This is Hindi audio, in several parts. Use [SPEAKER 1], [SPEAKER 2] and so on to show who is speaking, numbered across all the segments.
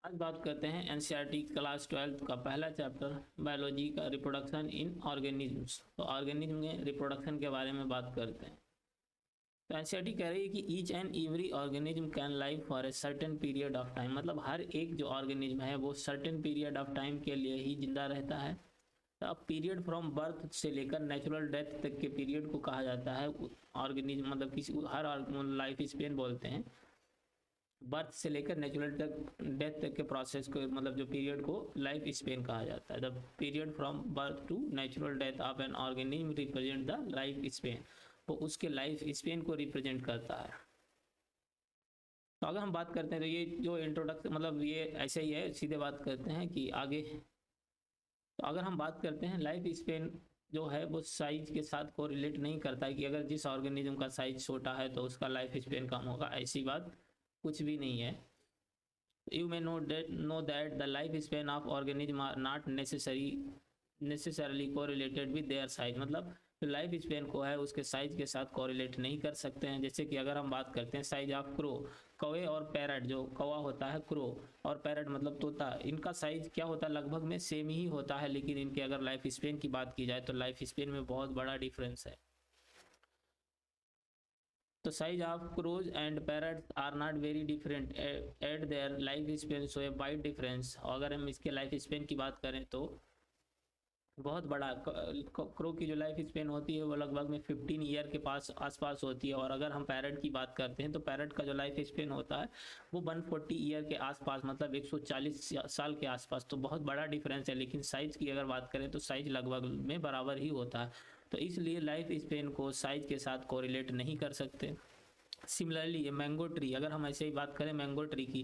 [SPEAKER 1] आज बात करते हैं एनसीईआरटी क्लास 12 का पहला चैप्टर बायोलॉजी का रिप्रोडक्शन इन ऑर्गेनिजम्स। तो ऑर्गेनिज्म में रिप्रोडक्शन के बारे में बात करते हैं। तो एनसीईआरटी कह रही है कि each and every organism can live for a certain period of time, मतलब हर एक जो ऑर्गेनिज्म है वो सर्टेन पीरियड ऑफ टाइम के लिए ही जिंदा रहता है। तो अब पीरियड फ्रॉम बर्थ से लेकर नेचुरल डेथ तक के पीरियड को कहा जाता है ऑर्गेनिज्म, मतलब किसी हर लाइफ स्पेन बोलते हैं। बर्थ से लेकर नेचुरल तक डेथ तक के प्रोसेस को, मतलब जो पीरियड को लाइफ स्पेन कहा जाता है। The period from birth to natural death of an organism represent the life span, वो उसके लाइफ स्पेन को रिप्रेजेंट करता है। तो अगर हम बात करते हैं तो ये जो इंट्रोडक्शन, मतलब ये ऐसे ही है, सीधे बात करते हैं कि आगे। तो अगर हम बात करते हैं लाइफ स्पेन जो है वो साइज के साथ कोरिलेट नहीं करता है कि अगर जिस ऑर्गेनिज्म का साइज छोटा है तो उसका लाइफ स्पेन कम होगा, ऐसी बात कुछ भी नहीं है। You may know that the lifespan of organism are not necessarily correlated with their size, मतलब जो लाइफ स्पेन को है उसके साइज के साथ कोरिलेट नहीं कर सकते हैं। जैसे कि अगर हम बात करते हैं साइज ऑफ क्रो, कौवे और पैरट, जो कौवा होता है क्रो और पैरट मतलब तोता, इनका साइज क्या होता है, लगभग में सेम ही होता है, लेकिन इनके अगर लाइफ स्पेन की बात की जाए तो लाइफ स्पेन में बहुत बड़ा डिफरेंस है। तो size of crows and parrots are not very different at their life span, so a wide difference. अगर हम इसके लाइफ स्पेन की बात करें तो बहुत बड़ा, क्रो की जो लाइफ स्पेन होती है वो लगभग में 15 ईयर के पास आसपास होती है। और अगर हम पैरट की बात करते हैं तो पैरट का जो लाइफ स्पेन होता है वो 140 ईयर के आसपास, मतलब 140 साल के आसपास। तो बहुत बड़ा डिफरेंस है, लेकिन साइज की अगर बात करें तो साइज लगभग में बराबर ही होता है। तो इसलिए लाइफ स्पेन को साइज के साथ कोरिलेट नहीं कर सकते। सिमिलरली ये मैंगो ट्री, अगर हम ऐसे ही बात करें मैंगो ट्री की,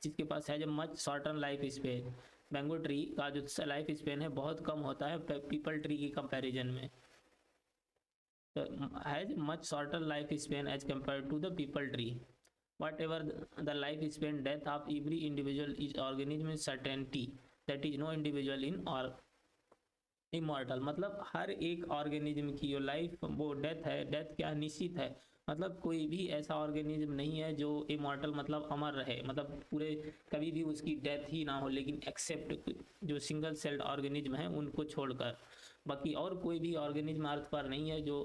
[SPEAKER 1] जिसके पास है जो much shorten life span, mango tree का जो लाइफ स्पेन है बहुत कम होता है पीपल ट्री की कंपैरिजन में। Has much shorter life span as compare to the peepal tree. Whatever the life span death of every individual is organism certainty that is no individual in और इमॉर्टल, मतलब हर एक ऑर्गेनिज्म की जो लाइफ वो डेथ है, डेथ क्या निश्चित है। मतलब कोई भी ऐसा ऑर्गेनिज्म नहीं है जो इमॉर्टल मतलब अमर रहे, मतलब पूरे कभी भी उसकी डेथ ही ना हो, लेकिन एक्सेप्ट जो सिंगल सेल्ड ऑर्गेनिज्म है उनको छोड़कर बाकी और कोई भी ऑर्गेनिज्म अर्थ पर नहीं है जो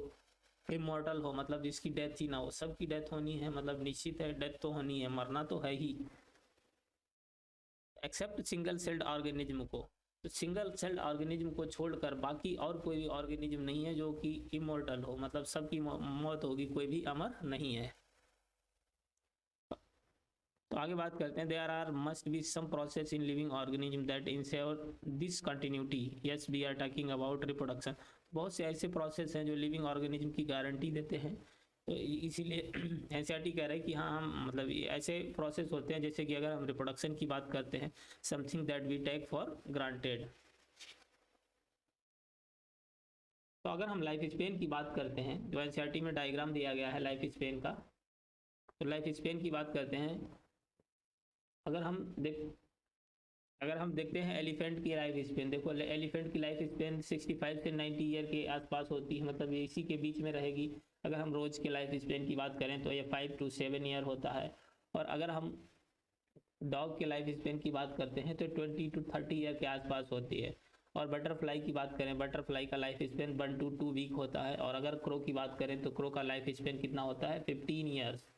[SPEAKER 1] इमॉर्टल हो, मतलब जिसकी डेथ ही ना हो। सबकी डेथ होनी है, मतलब निश्चित है, डेथ तो होनी है, मरना तो है ही, एक्सेप्ट सिंगल सेल्ड ऑर्गेनिज्म को। तो सिंगल सेल्ड ऑर्गेनिज्म को छोड़कर बाकी और कोई भी ऑर्गेनिज्म नहीं है जो कि इमोर्टल हो, मतलब सबकी मौत होगी, कोई भी अमर नहीं है। तो आगे बात करते हैं, there are must be some process in living organism that ensure this continuity. Yes, we are talking about reproduction. बहुत से ऐसे प्रोसेस हैं जो लिविंग ऑर्गेनिज्म की गारंटी देते हैं। तो इसीलिए एनसीईआरटी कह रहा है कि हाँ हम, मतलब ऐसे प्रोसेस होते हैं जैसे कि अगर हम रिप्रोडक्शन की बात करते हैं, something that we take for granted. तो अगर हम लाइफ स्पेन की बात करते हैं, जो एनसीईआरटी में डायग्राम दिया गया है लाइफ स्पेन का, तो लाइफ स्पेन की बात करते हैं। अगर हम देख अगर हम देखते हैं एलिफेंट की लाइफ स्पेन, देखो एलिफेंट की लाइफ स्पेन 65 से 90 ईयर के आसपास होती है, मतलब ये इसी के बीच में रहेगी। अगर हम रोज के लाइफ स्पेन की बात करें तो ये 5 to 7 ईयर होता है। और अगर हम डॉग के लाइफ स्पेन की बात करते हैं तो 20 to 30 ईयर के आसपास होती है। और बटरफ्लाई की बात करें, बटरफ्लाई का लाइफ स्पेन 1 to 2 वीक होता है। और अगर क्रो की बात करें तो क्रो का लाइफ स्पेन कितना होता है, 15 ईयर्स।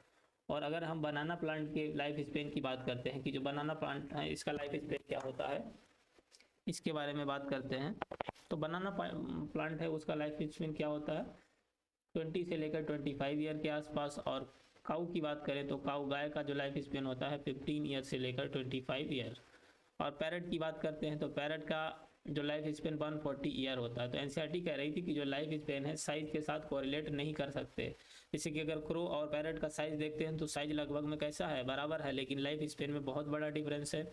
[SPEAKER 1] और अगर हम बनाना प्लांट के लाइफ स्पेन की बात करते हैं कि जो बनाना प्लांट है इसका लाइफ स्पेन क्या होता है, इसके बारे में बात करते हैं। तो बनाना प्लांट है उसका लाइफ स्पेन क्या होता है, 20 से लेकर 25 ईयर के आसपास। और काऊ की बात करें तो काऊ गाय का जो लाइफ स्पेन होता है 15 ईयर से लेकर 25 ईयर। और पैरट की बात करते हैं तो पैरट का जो लाइफ स्पेन 140 ईयर होता है। तो एनसीईआरटी कह रही थी कि जो लाइफ स्पेन है साइज के साथ कोरिलेट नहीं कर सकते। जैसे कि अगर क्रो और पैरट का साइज देखते हैं तो साइज लगभग में कैसा है, बराबर है, लेकिन लाइफ स्पेन में बहुत बड़ा डिफरेंस है।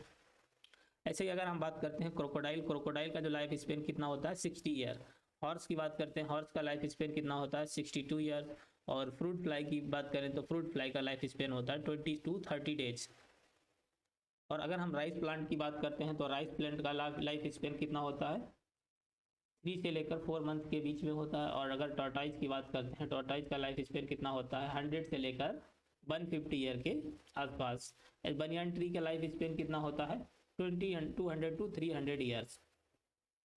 [SPEAKER 1] ऐसे ही अगर हम बात करते हैं क्रोकोडाइल, क्रोकोडाइल का जो लाइफ स्पेन कितना होता है, 60 ईयर। हॉर्स की बात करते हैं, हॉर्स का लाइफ स्पेन कितना होता है, 62 ईयर। और फ्रूट फ्लाई की बात करें तो फ्रूट फ्लाई का लाइफ स्पेन होता है 20 to 30 डेज। और अगर हम राइस प्लांट की बात करते हैं तो राइस प्लांट का लाइफ स्पेन कितना होता है, 3 से लेकर 4 मंथ के बीच में होता है। और अगर टॉर्टाइज की बात करते हैं, टॉर्टाइज का लाइफ स्पेन कितना होता है, 100 से लेकर 150 ईयर के आसपास। बनियान ट्री का लाइफ स्पेन कितना होता है? 200 to 300 ईयर्स।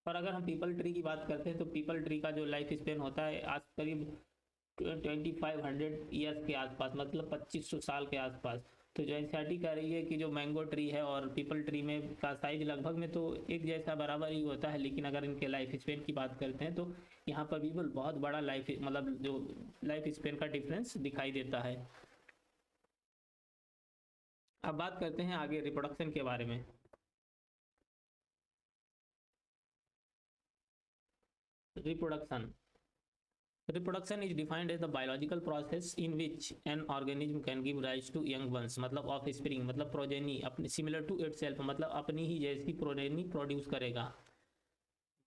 [SPEAKER 1] और अगर हम पीपल ट्री की बात करते हैं तो पीपल ट्री का जो लाइफ स्पेन होता है आज करीब 2500 ईयर्स के आसपास, मतलब 2500 साल के आसपास। तो जो एनसीईआरटी कह रही है कि जो मैंगो ट्री है और पीपल ट्री में का साइज लगभग में तो एक जैसा बराबर ही होता है, लेकिन अगर इनके लाइफ स्पेन की बात करते हैं तो यहाँ पर भी बहुत बड़ा लाइफ मतलब जो लाइफ स्पेन का डिफरेंस दिखाई देता है। अब बात करते हैं आगे रिप्रोडक्शन के बारे में। Reproduction is defined as the biological process in which an organism can give rise to young ones, मतलब offspring, मतलब progeny अपने similar to itself, मतलब अपनी ही जैसी progeny प्रोड्यूस करेगा।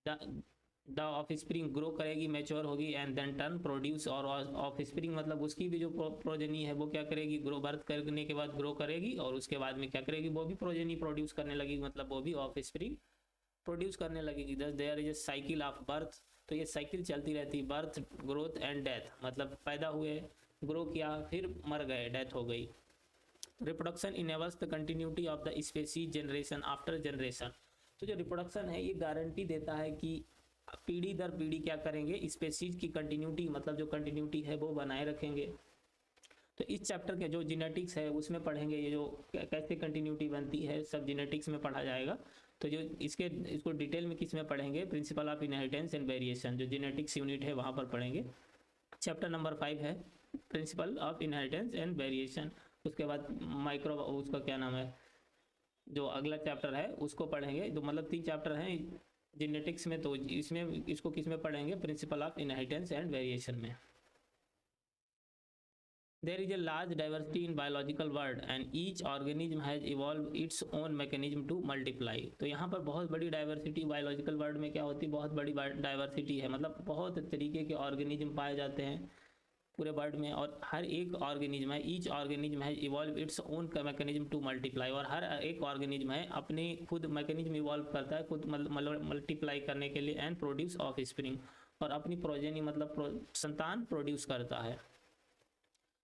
[SPEAKER 1] द ऑफस्प्रिंग ग्रो करेगी, मैच्योर होगी एंड देन टर्न प्रोड्यूस, और ऑफस्प्रिंग मतलब उसकी भी जो प्रोजेनी है वो क्या करेगी, ग्रो बर्थ करने के बाद ग्रो करेगी और उसके बाद में क्या करेगी, वो भी प्रोजेनी प्रोड्यूस करने लगेगी, मतलब वो भी ऑफस्प्रिंग प्रोड्यूस करने लगेगी। Thus there is a cycle of birth, तो ये साइकिल चलती रहती, बर्थ ग्रोथ एंड डेथ, मतलब पैदा हुए, ग्रो किया, फिर मर गए, डेथ हो गई। Reproduction enables the continuity of the species generation after generation, तो जो रिप्रोडक्शन है ये गारंटी देता है कि पीढ़ी दर पीढ़ी क्या करेंगे, स्पेसीज की कंटिन्यूटी, मतलब जो कंटिन्यूटी है वो बनाए रखेंगे। तो इस चैप्टर के जो जेनेटिक्स है उसमें पढ़ेंगे ये जो कैसे कंटिन्यूटी बनती है, सब जेनेटिक्स में पढ़ा जाएगा। तो जो इसको डिटेल में किस में पढ़ेंगे, principle of inheritance and variation, जो जेनेटिक्स यूनिट है वहाँ पर पढ़ेंगे। चैप्टर नंबर 5 है principle of inheritance and variation. उसके बाद माइक्रो उसका क्या नाम है, जो अगला चैप्टर है उसको पढ़ेंगे। तो मतलब 3 चैप्टर हैं जेनेटिक्स में, तो इसमें इसको किस में पढ़ेंगे, principle of inheritance and variation में। There is a large diversity in biological world and each organism has evolved its own mechanism to multiply। तो यहाँ पर बहुत बड़ी डाइवर्सिटी बायोलॉजिकल वर्ल्ड में क्या होती है, बहुत बड़ी डाइवर्सिटी है, मतलब बहुत तरीके के ऑर्गेनिज्म पाए जाते हैं पूरे वर्ल्ड में, और हर एक ऑर्गेनिज्म है, ईच ऑर्गेनिज्म है evolve its own mechanism to multiply, और हर एक ऑर्गेनिज्म है अपने खुद मैकेनिज्म इवॉल्व करता है खुद मल्टीप्लाई करने के लिए, एंड प्रोड्यूस ऑफ स्प्रिंग, और अपनी प्रोजेनी मतलब संतान प्रोड्यूस करता है।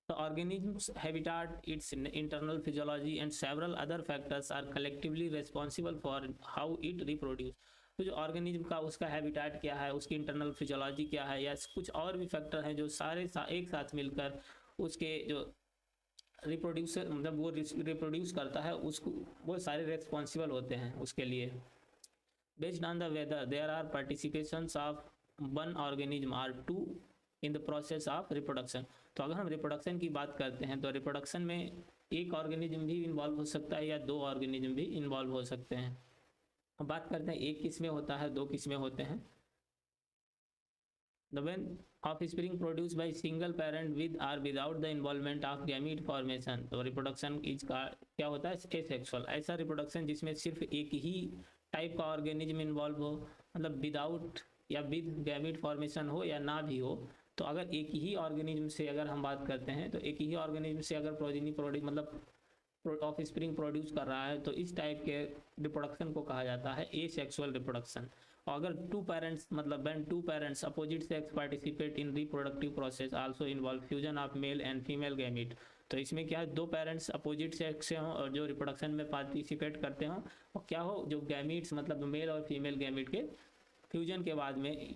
[SPEAKER 1] The organism's habitat, its internal physiology and several other factors are collectively responsible for how it reproduce। तो जो ऑर्गेनिज्म का उसका हैबिटाट क्या है, उसकी इंटरनल फिजियोलॉजी क्या है, या कुछ और भी फैक्टर हैं जो सारे एक साथ मिलकर उसके जो रिप्रोड्यूसर मतलब वो रिप्रोड्यूस करता है उसको, वो सारे रेस्पॉन्सिबल होते हैं उसके लिए। Based on the whether there are participations of one organism or two in the process of reproduction. तो अगर हम रिप्रोडक्शन की बात करते हैं तो रिप्रोडक्शन में एक ऑर्गेनिज्म भी इन्वॉल्व हो सकता है या 2 ऑर्गेनिज्म भी इन्वॉल्व हो सकते हैं। अब बात करते हैं एक किस में होता है, 2 किस में होते हैं। The when offspring produced by single parent with or without the involvement of gamete formation, तो रिप्रोडक्शन का क्या होता है, एसेक्सुअल, ऐसा रिप्रोडक्शन जिसमें सिर्फ एक ही टाइप का ऑर्गेनिज्म इन्वॉल्व हो, मतलब विदाउट या विद गैमीट फॉर्मेशन हो या ना भी हो। तो अगर एक ही ऑर्गेनिज्म से अगर हम बात करते हैं तो एक ही ऑर्गेनिज्म से अगर प्रोजेनी प्रोड्यूस मतलब ऑफ स्प्रिंग प्रोड्यूस कर रहा है तो इस टाइप के रिप्रोडक्शन को कहा जाता है एसेक्सुअल रिप्रोडक्शन। और अगर 2 पेरेंट्स मतलब when 2 parents opposite sex participate in reproductive process also involve fusion of male and female gamete, तो इसमें क्या है, 2 पेरेंट्स अपोजिट सेक्स से हों और जो रिप्रोडक्शन में पार्टिसिपेट करते हों, और क्या हो, जो गैमीट्स मतलब मेल और फीमेल गैमीट के फ्यूजन के बाद में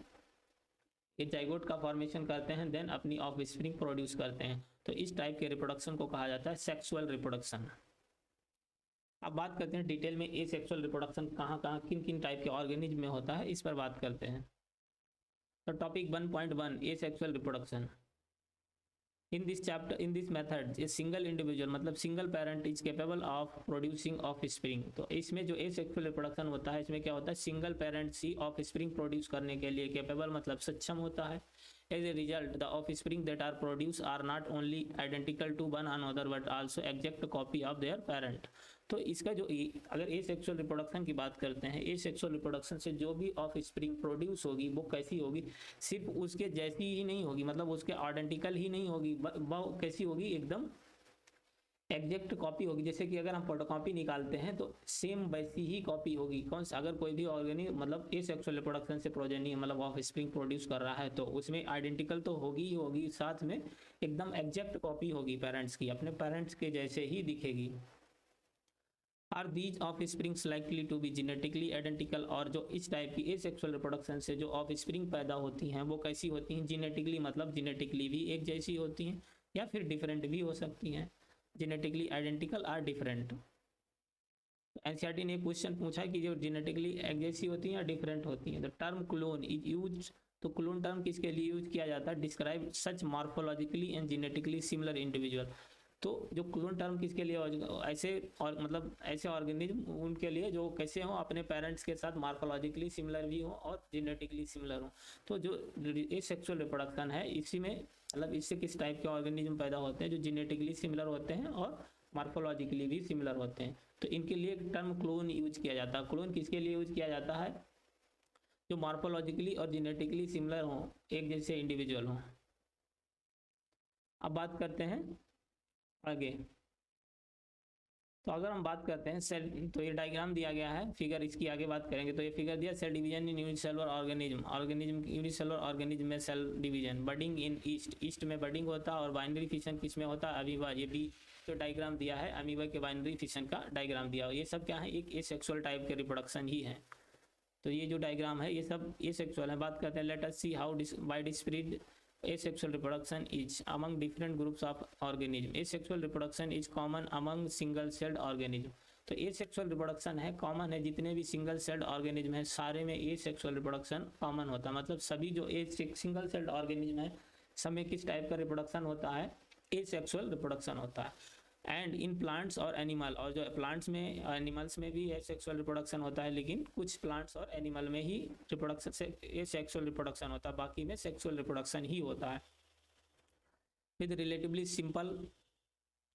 [SPEAKER 1] ये जाइगोट का फॉर्मेशन करते हैं, देन अपनी ऑफ स्प्रिंग प्रोड्यूस करते हैं। तो इस टाइप के रिप्रोडक्शन को कहा जाता है सेक्सुअल रिप्रोडक्शन। अब बात करते हैं डिटेल में एसेक्सुअल रिप्रोडक्शन कहाँ कहाँ किन किन टाइप के ऑर्गेनिज्म में होता है, इस पर बात करते हैं। तो topic 1.1 asexual reproduction. In this method, a single individual मतलब single parent is capable of producing of spring. तो इसमें जो एसेक्सुअल रिप्रोडक्शन होता है इसमें क्या होता है, सिंगल पेरेंट ही ऑफ स्प्रिंग प्रोड्यूस करने के लिए केपेबल मतलब सक्षम होता है। As a result the offspring that are produce are not only identical to one another but also exact copy of their parent. तो इसका जो अगर एसेक्सुअल रिप्रोडक्शन की बात करते हैं, एसेक्सुअल रिप्रोडक्शन से जो भी ऑफ स्प्रिंग प्रोड्यूस होगी वो कैसी होगी, सिर्फ उसके जैसी ही नहीं होगी, मतलब उसके आइडेंटिकल ही नहीं होगी, वो कैसी होगी, एकदम एग्जैक्ट कॉपी होगी, जैसे कि अगर हम फोटोकॉपी निकालते हैं तो सेम वैसी ही कॉपी होगी। कौन सा, अगर कोई भी ऑर्गेनिज्म मतलब एसेक्सुअल रिप्रोडक्शन से प्रोजेनी मतलब ऑफ स्प्रिंग प्रोड्यूस कर रहा है तो उसमें आइडेंटिकल तो होगी ही होगी, साथ में एकदम एग्जैक्ट कॉपी होगी पेरेंट्स की, अपने पेरेंट्स के जैसे ही दिखेगी। Are these offsprings likely to be genetically identical, और जो इस टाइप की एसेक्सुअल रिप्रोडक्शन से जो ऑफ स्प्रिंग पैदा होती हैं वो कैसी होती हैं, जेनेटिकली, मतलब जेनेटिकली भी एक जैसी होती हैं या फिर डिफरेंट भी हो सकती हैं। Genetically identical or different. NCERT ने क्वेश्चन पूछा कि जो जेनेटिकली एक जैसी होती हैं या डिफरेंट होती हैं। The term clone is use, तो क्लोन टर्म किसके लिए यूज किया जाता है, describe such morphologically and genetically similar individual. तो जो क्लोन टर्म किसके लिए, ऐसे और मतलब ऐसे ऑर्गेनिज्म उनके लिए जो कैसे हो, अपने पेरेंट्स के साथ मॉर्फोलॉजिकली सिमिलर भी हो और जेनेटिकली सिमिलर हो। तो जो एसेक्सुअल रिप्रोडक्शन है इसी में मतलब इससे किस टाइप के ऑर्गेनिज्म पैदा होते हैं जो जेनेटिकली सिमिलर होते हैं और मॉर्फोलॉजिकली भी सिमिलर होते हैं। तो इनके लिए टर्म क्लोन यूज किया जाता है। क्लोन किसके लिए यूज किया जाता है, जो मॉर्फोलॉजिकली और जेनेटिकली सिमिलर हो, एक जैसे इंडिविजुअल हो। अब बात करते हैं आगे। तो अगर हम बात करते हैं सेल, तो ये डायग्राम दिया गया है, फिगर इसकी आगे बात करेंगे। तो ये फिगर दिया cell division in unicellular organism, organism unicellular organism में cell division, budding in yeast, yeast में बडिंग होता है और बाइनरी फिशन किस में होता है, अमीबा। ये भी जो डायग्राम दिया है अमीबा के बाइनरी फिशन का डायग्राम दिया, ये सब क्या है, एक एसेक्सुअल टाइप के रिप्रोडक्शन ही है। तो ये जो डायग्राम है ये सब एसेक्सुअल है। बात करते हैं, let us see how wide spread asexual reproduction is among different groups of organism. Asexual reproduction is common among single celled organism. तो asexual reproduction है, कॉमन है, जितने भी सिंगल सेल्ड ऑर्गेनिज्म है सारे में asexual reproduction कॉमन होता है। मतलब सभी जो सिंगल सेल्ड ऑर्गेनिज्म है सब में किस टाइप का रिप्रोडक्शन होता है, asexual रिप्रोडक्शन होता है। एंड इन प्लांट्स और एनिमल, और जो प्लांट्स में एनिमल्स में भी एसेक्सुअल रिप्रोडक्शन होता है, लेकिन कुछ प्लांट्स और एनिमल में ही रिप्रोडक्शन से एसेक्सुअल रिप्रोडक्शन होता है, बाकी में सेक्सुअल रिप्रोडक्शन ही होता है। With relatively simple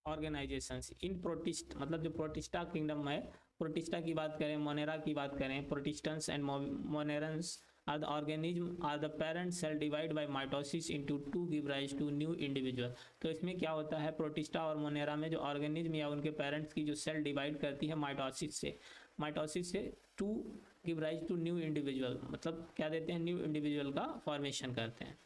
[SPEAKER 1] organisations in protist, मतलब जो प्रोटिस्टा किंगडम है, प्रोटिस्टा की बात करें, मोनेरा की बात करें, protistans and monerans are the organism are the parent cell divide by mitosis into two give rise to new individual। तो इसमें क्या होता है, प्रोटिस्टा और मोनेरा में जो ऑर्गेनिज्म या उनके पेरेंट्स की जो सेल डिवाइड करती है माइटोसिस से to give rise to new individual, मतलब क्या देते हैं, न्यू इंडिविजुअल का फॉर्मेशन करते हैं।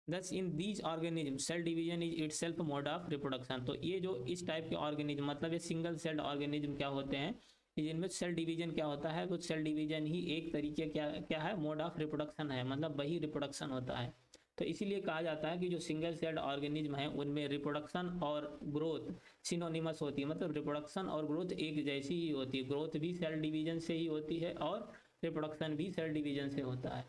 [SPEAKER 1] Thus in these organisms cell division is itself mode of reproduction। तो ये जो इस टाइप के ऑर्गेनिज्म, मतलब ये सिंगल सेल्ड ऑर्गेनिज्म क्या होते हैं, जिनमें सेल डिवीजन क्या होता है, वो सेल डिवीजन ही एक तरीके क्या है, मोड ऑफ रिप्रोडक्शन है, मतलब वही रिप्रोडक्शन होता है। तो इसीलिए कहा जाता है कि जो सिंगल सेल्ड ऑर्गेनिज्म है उनमें रिप्रोडक्शन और ग्रोथ सिनोनिमस होती है, मतलब रिप्रोडक्शन और ग्रोथ एक जैसी ही होती है, ग्रोथ भी सेल डिवीजन से ही होती है और रिप्रोडक्शन भी सेल डिवीजन से होता है।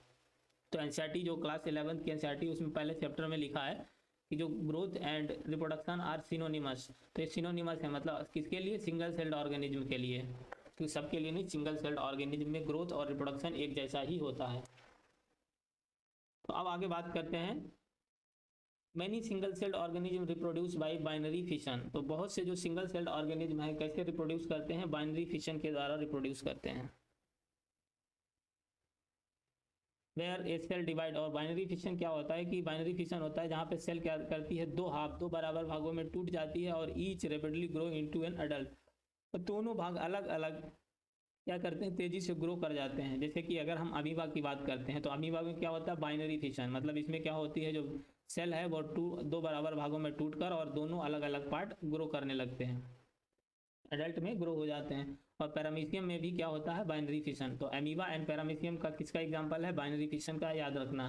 [SPEAKER 1] तो एनसीईआरटी जो क्लास 11 की एनसीईआरटी उसमें पहले चैप्टर में लिखा है कि जो growth and reproduction are synonymous. तो ये सिनोनिमस है, मतलब किसके लिए, सिंगल सेल्ड ऑर्गेनिज्म के लिए, क्योंकि सबके लिए नहीं, सिंगल सेल्ड ऑर्गेनिज्म में ग्रोथ और रिप्रोडक्शन एक जैसा ही होता है। तो अब आगे बात करते हैं, many single celled organism reproduce by binary fission. तो बहुत से जो सिंगल सेल्ड ऑर्गेनिज्म है कैसे रिप्रोड्यूस करते हैं, बाइनरी फिशन के द्वारा रिप्रोड्यूस करते हैं। वेयर ए सेल डिवाइड, और बाइनरी फिशन क्या होता है कि बाइनरी फिशन होता है जहाँ पे सेल क्या करती है, दो बराबर भागों में टूट जाती है और each rapidly grow into an adult. तो दोनों भाग अलग अलग क्या करते हैं, तेजी से ग्रो कर जाते हैं। जैसे कि अगर हम अमीबा की बात करते हैं तो अमीबा में क्या होता है, बाइनरी फिशन, मतलब इसमें क्या होती है, जो सेल है वो दो बराबर भागों में टूटकर और दोनों अलग अलग पार्ट ग्रो करने लगते हैं, एडल्ट में ग्रो हो जाते हैं। और पैरामीशियम में भी क्या होता है, बाइनरी फिशन। तो अमीबा एंड पैरामीशियम का किसका एग्जांपल है, बाइनरी फिशन का, याद रखना।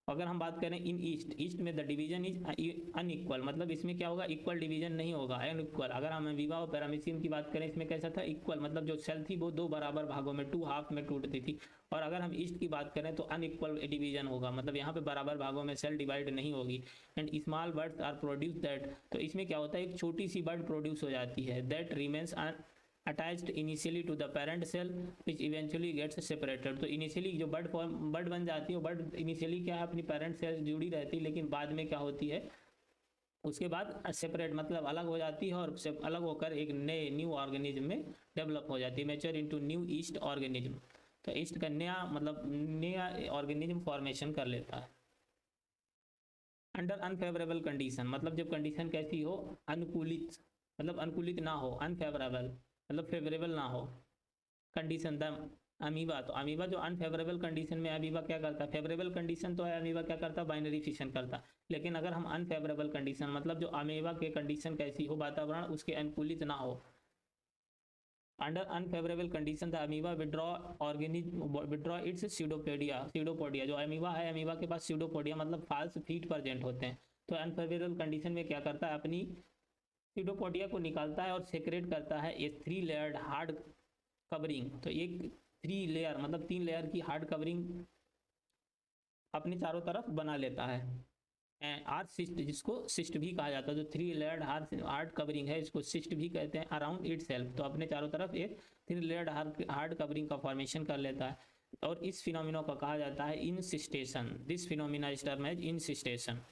[SPEAKER 1] अगर हम बात करें इन ईस्ट में द डिवीजन इज अनइक्वल, मतलब इसमें क्या होगा, इक्वल डिवीजन नहीं होगा, अनइक्वल। अगर हम अमीबा और पैरामीशियम की बात करें इसमें कैसा था, इक्वल, मतलब जो सेल थी वो दो बराबर भागों में, टू हाफ में टूटती थी। और अगर हम ईस्ट की बात करें तो अनइक्वल डिवीजन होगा, मतलब यहाँ पे बराबर भागों में सेल डिवाइड नहीं होगी। And small birds are produce that, तो इसमें क्या होता है, एक छोटी सी बर्ड प्रोड्यूस हो जाती है, that remains attached initially to the parent cell which eventually gets separated. तो इनिशियली जो बर्ड बन जाती है, बर्ड इनिशियली क्या है, अपनी पेरेंट सेल जुड़ी रहती है, लेकिन बाद में क्या होती है, उसके बाद सेपरेट, मतलब अलग हो जाती है और अलग होकर एक नए न्यू ऑर्गेनिज्म में डेवलप हो जाती है, mature into new east organism. तो ईस्ट का नया मतलब नया ऑर्गेनिज्म फॉर्मेशन कर लेता है। अंडर अनफेवरेबल कंडीशन मतलब जब कंडीशन कैसी हो, अनुकूलित मतलब अनुकूलित ना हो, अनफेवरेबल मतलब फेवरेबल ना हो कंडीशन द अमीबा। तो अमीबा जो अनफेवरेबल कंडीशन में अमीबा क्या करता है, फेवरेबल कंडीशन तो है अमीबा क्या करता है, बाइनरी फिशन करता। लेकिन अगर हम अनफेवरेबल कंडीशन मतलब जो अमीबा के कंडीशन कैसी हो, वातावरण उसके अनुकूलित ना हो, under unfavourable condition the amoeba withdraw it's pseudopodia जो अमीबा है, अमीबा के पास सीडोपोडिया मतलब फाल्स फीट प्रेजेंट होते हैं। तो अनफेवरेबल कंडीशन में क्या करता है, अपनी सीडोपोडिया को निकालता है और सेक्रेट करता है ए 3 लेयर्ड हार्ड कवरिंग। तो एक 3 लेयर मतलब 3 लेयर की हार्ड कवरिंग अपनी चारों तरफ बना लेता है। आर्ट सिस्ट जिसको सिस्ट भी कहा जाता है, जो 3 लेयर्ड हार्ड कवरिंग है इसको सिस्ट भी कहते हैं, अराउंड इट सेल्फ। तो अपने चारों तरफ एक 3 लेयर्ड हार्ड कवरिंग का फॉर्मेशन कर लेता है और इस फिनोमिना को कहा जाता है encystation. This phenomena is term as encystation.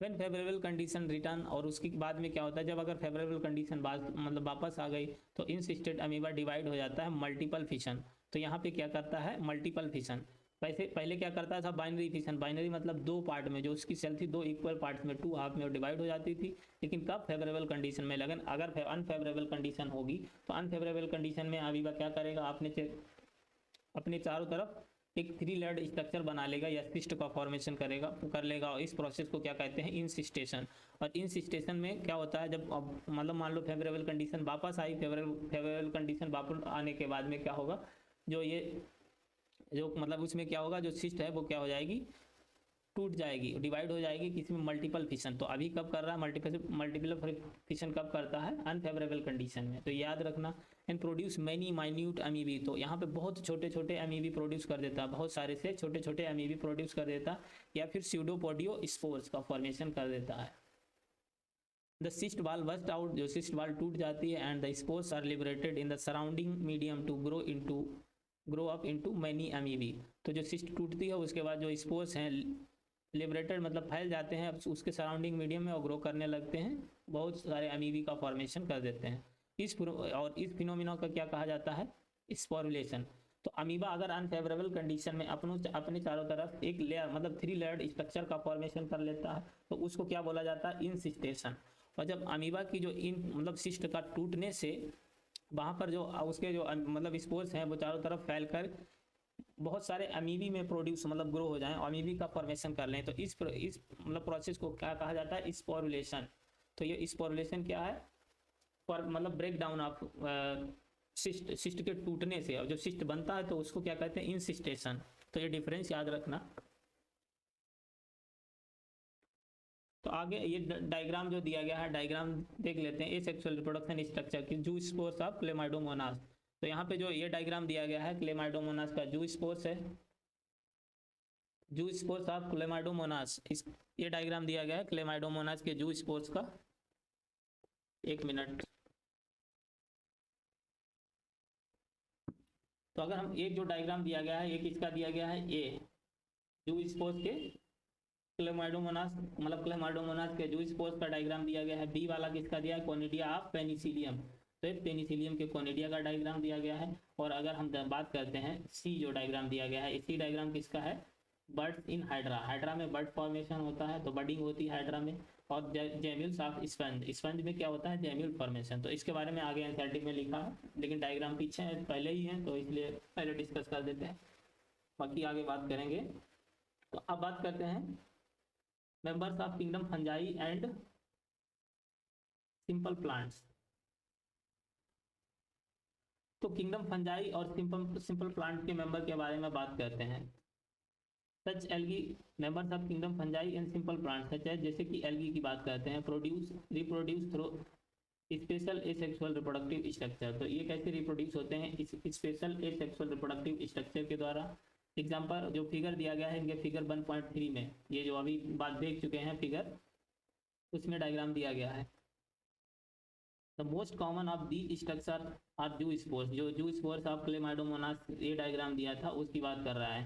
[SPEAKER 1] When favourable condition return, और उसके बाद में क्या होता है, जब अगर फेवरेबल कंडीशन मतलब वापस आ गई तो इंसिस्टेड अमीबा डिवाइड हो जाता है मल्टीपल फिशन। तो यहाँ पे क्या करता है, मल्टीपल फिशन। वैसे पहले क्या करता था, बाइनरी फिशन। बाइनरी मतलब 2 पार्ट में, जो उसकी सेल थी 2 इक्वल पार्ट्स में, 2 हाफ में डिवाइड हो जाती थी। लेकिन कब, फेवरेबल कंडीशन में। लेकिन अगर अनफेवरेबल कंडीशन होगी तो अनफेवरेबल कंडीशन में अमीबा क्या करेगा, अपने चारों तरफ एक 3 लेयर्ड स्ट्रक्चर बना लेगा या सिस्ट का फॉर्मेशन कर लेगा। और इस प्रोसेस को क्या कहते हैं, इंसिस्टेशन। और इंसिस्टेशन में क्या होता है, जब मतलब मान लो फेवरेबल कंडीशन वापस आई, फेवरेबल कंडीशन वापस आने के बाद में क्या होगा, जो मतलब उसमें क्या होगा, जो सिस्ट है वो क्या हो जाएगी, टूट जाएगी, डिवाइड हो जाएगी किसी में मल्टीपल फिशन। तो अभी कब कर रहा है, मल्टीपल फिशन कब करता है, अनफेवरेबल कंडीशन में। तो याद रखना। एंड प्रोड्यूस मैनी माइन्यूट अमीबी, तो यहाँ पे बहुत छोटे छोटे अमीबी प्रोड्यूस कर देता, बहुत सारे से छोटे छोटे अमीबी प्रोड्यूस कर देता, या फिर स्यूडोपोडियो स्पोर्स का फॉर्मेशन कर देता है। The cyst wall burst out, जो सिस्ट वॉल टूट जाती है, and the spores are liberated in the surrounding medium to grow up into many amoebae. तो जो सिस्ट टूटती है उसके बाद जो स्पोर्स हैं लिबरेटेड मतलब फैल जाते हैं उसके सराउंडिंग मीडियम में और ग्रो करने लगते हैं, बहुत सारे अमीबी का फॉर्मेशन कर देते हैं। इस फिनोमिना का क्या कहा जाता है, स्पोरुलेशन। तो अमीबा अगर अनफेवरेबल कंडीशन में अपने चारों तरफ एक लेयर मतलब 3 लेयर्ड स्ट्रक्चर का फॉर्मेशन कर लेता है तो उसको क्या बोला जाता है, इंसिस्टेशन। और जब अमीबा की जो मतलब सिस्ट का टूटने से वहाँ पर जो उसके जो मतलब स्पोर्स हैं वो चारों तरफ फैलकर बहुत सारे अमीबी में प्रोड्यूस मतलब ग्रो हो जाएं, अमीबी का फॉर्मेशन कर लें, तो इस मतलब प्रोसेस को क्या कहा जाता है, स्पोरुलेशन। तो ये स्पोरुलेशन क्या है, मतलब ब्रेक डाउन ऑफ सिस्ट के टूटने से, और जो सिस्ट बनता है तो उसको क्या कहते हैं, इंसिस्टेशन। तो ये डिफरेंस याद रखना। तो आगे ये डायग्राम जो दिया गया है, डायग्राम देख लेते हैं। एसेक्सुअल रिप्रोडक्शन स्ट्रक्चर की जू स्पोर्स ऑफ क्लेमाइडोमोनास। तो यहाँ पे जो ये डायग्राम दिया गया है क्लेमाइडोमोनास का, जू स्पोर्स है, जू स्पोर्स ऑफ क्लेमाइडोमोनास, ये डायग्राम दिया गया है क्लेमाइडोमोनास के जू स्पोर्स का। 1 मिनट। तो अगर हम एक जो डायग्राम दिया गया है, एक इसका दिया गया है ए जू स्पोर्स के क्लेमाइडोमोनास मतलब क्लेमाइडोमोनास के जू स्पोर्स का डायग्राम दिया गया है। बी वाला किसका दिया है, कोनिडिया ऑफ पेनिसिलियम। तो एक पेनिसिलियम के कोनिडिया का डायग्राम दिया गया है। और अगर हम बात करते हैं सी जो डायग्राम दिया गया है, इसी डायग्राम किसका है, बर्ड्स इन हाइड्रा। हाइड्रा में बर्ड फॉर्मेशन होता है, तो बडिंग होती है हाइड्रा में। और जेम्यूल्स ऑफ स्पंज, स्पंज में क्या होता है, जेम्यूल फॉर्मेशन। तो इसके बारे में आगे एनसीईआरटी में लिखा है, लेकिन डायग्राम पीछे है, पहले ही है, तो इसलिए पहले डिस्कस कर देते हैं, बाकी आगे बात करेंगे। तो अब बात करते हैं members of kingdom fungi and simple plants. तो किंगडम फंजाई और सिंपल प्लांट के मेंबर के बारे में बात करते हैं। Such algae members of kingdom fungi and simple plant such है, जैसे कि एल्गी की बात करते हैं, reproduce through special asexual reproductive structure. तो ये कैसे रिप्रोड्यूस होते हैं, इस स्पेशल एसेक्सुअल रिप्रोडक्टिव स्ट्रक्चर के द्वारा। एग्जाम्पल जो फिगर दिया गया है इनके फिगर 1.3 में, ये जो अभी बात देख चुके हैं फिगर, उसमें डायग्राम दिया गया है। The most common of the structure are zoospores, जो जू स्पोर्स ऑफ क्लेमाइडोमोनास ये डायग्राम दिया था उसकी बात कर रहा है।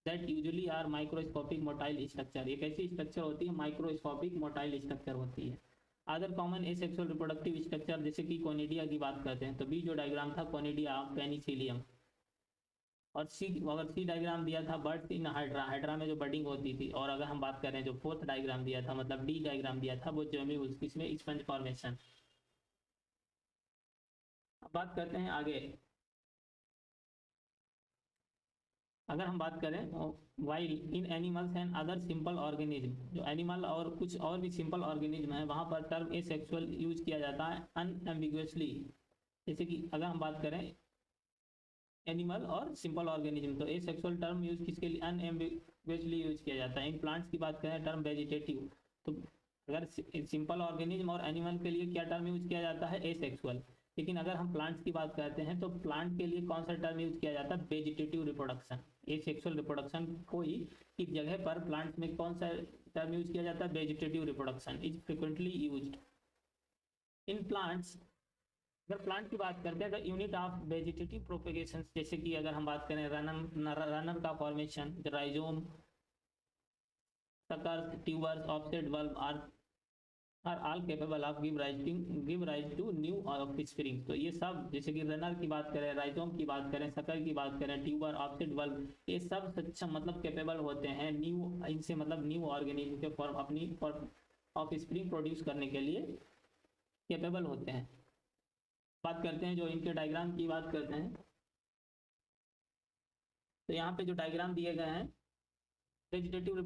[SPEAKER 1] That usually are microscopic motile structure, ये कैसी स्ट्रक्चर होती है, माइक्रोस्कोपिक मोटाइल स्ट्रक्चर होती है। Other common asexual reproductive structure जैसे कि कोनिडिया की बात करते हैं, तो बी जो डायग्राम था कोनिडिया ऑफ पेनिसिलियम, और सी, अगर सी डायग्राम दिया था बर्ड्स इन हाइड्रा, हाइड्रा में जो बर्डिंग होती थी, और अगर हम बात करें जो फोर्थ डायग्राम दिया था मतलब डी डायग्राम दिया था वो जेम्यूल्स, किसमें, स्पंज फॉर्मेशन। अब बात करते हैं आगे। अगर हम बात करें while in animals and other simple organism, जो एनिमल और कुछ और भी सिंपल ऑर्गेनिज्म है वहाँ पर टर्म एसेक्सुअल यूज किया जाता है अनएम्बिगुअसली। जैसे कि अगर हम बात करें एनिमल और सिंपल ऑर्गेनिज्म, तो एसेक्सुअल टर्म यूज किसके लिए, अनएम्बिगुअसली यूज किया जाता है। इन प्लांट्स की बात करें टर्म वेजिटेटिव, तो अगर सिंपल ऑर्गेनिज्म और एनिमल के लिए क्या टर्म यूज किया जाता है, एसेक्सुअल। लेकिन अगर हम प्लांट्स की बात करते हैं तो प्लांट के लिए कौन सा टर्म यूज किया जाता है, वेजिटेटिव रिप्रोडक्शन। एसेक्सुअल रिप्रोडक्शन को ही की जगह पर प्लांट्स में कौन सा टर्म यूज किया जाता है, vegetative reproduction is frequently used in plants. अगर प्लांट की बात करते हैं तो यूनिट ऑफ वेजिटेटिव प्रोपेगेशन, जैसे कि अगर हम बात करें रनर का formation, rhizome, suckers, tubers, offset bulb are all capable of give rise to new offspring. तो ये सब, जैसे कि रनर की बात करें, राइजोम की बात करें, शकर की बात करें, ट्यूबर, ऑफसेट बल्ब, ये सब सक्षम मतलब केपेबल होते हैं न्यू, इनसे मतलब न्यू ऑर्गेनिज्म के फॉर्म अपनी ऑफस्प्रिंग प्रोड्यूस करने के लिए केपेबल होते हैं। बात करते हैं जो इनके डायग्राम की बात करते हैं, तो यहाँ पे जो डायग्राम दिए गए हैं, vegetative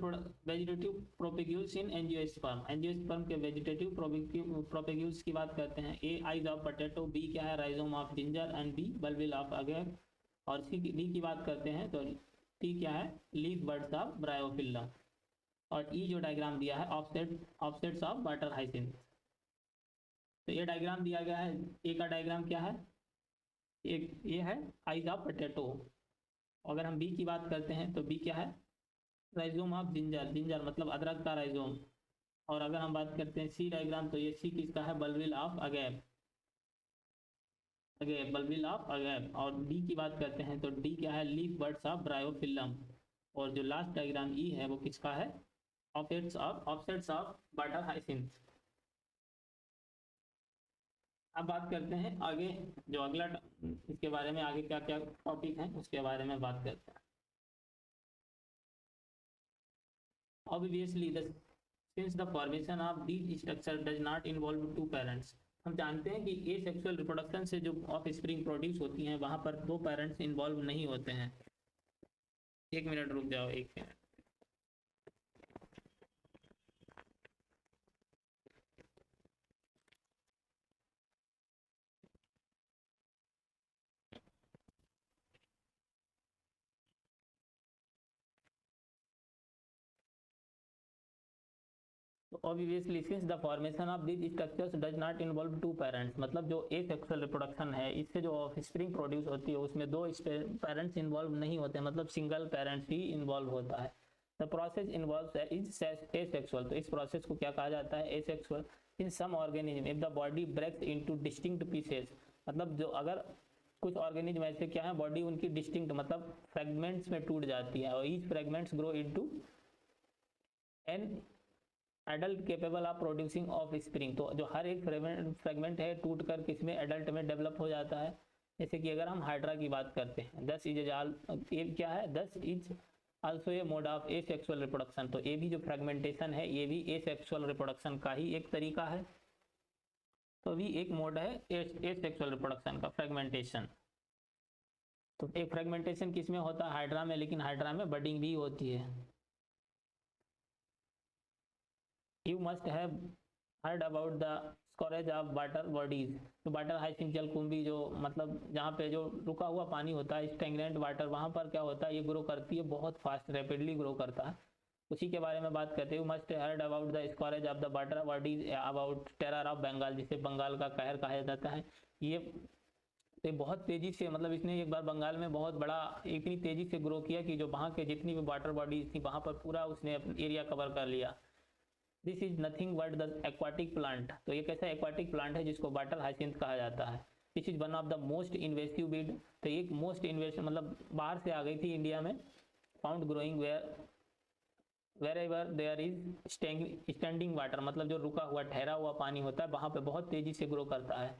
[SPEAKER 1] propagules in angiosperm, angiosperm के वेजिटेटिव प्रोपेग्यूल्स की बात करते हैं। A eyes of potato, B क्या है, rhizome of ginger, and B bulbil of agave. और सी डी की बात करते हैं तो टी क्या है, लीफ बर्ड्स ऑफ ब्रायोफिल्ला। और ई जो डायग्राम दिया है, ऑफसेट्स ऑफ वाटर हाइसिंथ। तो ये डायग्राम दिया गया है, ए का डायग्राम क्या है, एक ये है आइज ऑफ पोटैटो। अगर हम बी की बात करते हैं तो बी क्या है, राइजोम ऑफ जिंजर, जिंजर मतलब अदरक का राइजोम। और अगर हम बात करते हैं सी डायग्राम, तो ये सी किसका है, bulbil of agave, agave bulbil of agave. और डी की बात करते हैं तो डी क्या है, लीफ बर्ड्स ऑफ ब्रायोफिल्लम। और जो लास्ट डायग्राम ई है वो किसका है, ऑफसेट्स ऑफ वाटर हाइसिंथ। अब बात करते हैं आगे, जो अगला इसके बारे में आगे क्या क्या टॉपिक है उसके बारे में बात करते हैं। Obviously, since the formation of these structure does not involve two parents, हम जानते हैं कि ए सेक्सुअल रिप्रोडक्शन से जो ऑफ स्प्रिंग प्रोड्यूस होती हैं वहां पर दो पेरेंट्स इन्वॉल्व नहीं होते हैं। एक मिनट रुक जाओ, एक minute. Obviously since the formation of this structures does not involve two parents, मतलब जो ए सेक्सुअल रिप्रोडक्शन है इससे जो ऑफस्प्रिंग प्रोड्यूस होती है उसमें दो पेरेंट्स इन्वॉल्व नहीं होते, मतलब सिंगल पेरेंट्स ही इन्वॉल्व होता है। The process involves is asexual, तो इस प्रोसेस को क्या कहा जाता है, asexual. In some organism if the body breaks into distinct pieces, मतलब जो अगर कुछ ऑर्गेनिज्म ऐसे क्या है, बॉडी उनकी डिस्टिंक्ट मतलब फ्रेगमेंट्स में टूट जाती है, और each fragments grow into an adult capable of producing of spring. तो जो हर एक फ्रेगमेंट है टूट कर किसमें, एडल्ट में डेवलप हो जाता है। जैसे कि अगर हम हाइड्रा की बात करते हैं, दस इज ये क्या है, दस is also a mode of A sexual reproduction. तो ये भी जो फ्रेगमेंटेशन है ये भी ए सेक्सुअल रिप्रोडक्शन का ही एक तरीका है, तो भी एक मोड है ए सेक्सुअल रिप्रोडक्शन का, फ्रेगमेंटेशन। तो एक फ्रेगमेंटेशन किसमें होता है, हाइड्रा में, लेकिन हाइड्रा में बडिंग भी होती है। You must have heard about the storage of water bodies, तो वाटर हाइसिंथ जलकुंभी जो मतलब जहाँ पे जो रुका हुआ पानी होता है, स्टैग्नेंट वाटर, वहाँ पर क्या होता है, ये ग्रो करती है, बहुत फास्ट रैपिडली ग्रो करता है। उसी के बारे में बात करते हैं। You must heard about the storage of the water bodies, about terror of Bengal, जिसे बंगाल का कहर कहा जाता है। ये तो बहुत तेजी से, मतलब इसने एक बार बंगाल में बहुत बड़ा इतनी तेजी से ग्रो किया कि जो वहाँ के जितनी भी वाटर बॉडीज थी वहाँ पर पूरा उसने एरिया कवर कर लिया। This is nothing but the aquatic plant, तो ये कैसा एक्वाटिक प्लांट है जिसको वाटर हाइसिंथ कहा जाता है। This is one of the most invasive Beed, तो एक मोस्ट इन्वेस्ट मतलब बाहर से आ गई थी इंडिया में। Found growing wherever there is standing water, मतलब जो रुका हुआ ठहरा हुआ पानी होता है वहाँ पे बहुत तेजी से ग्रो करता है।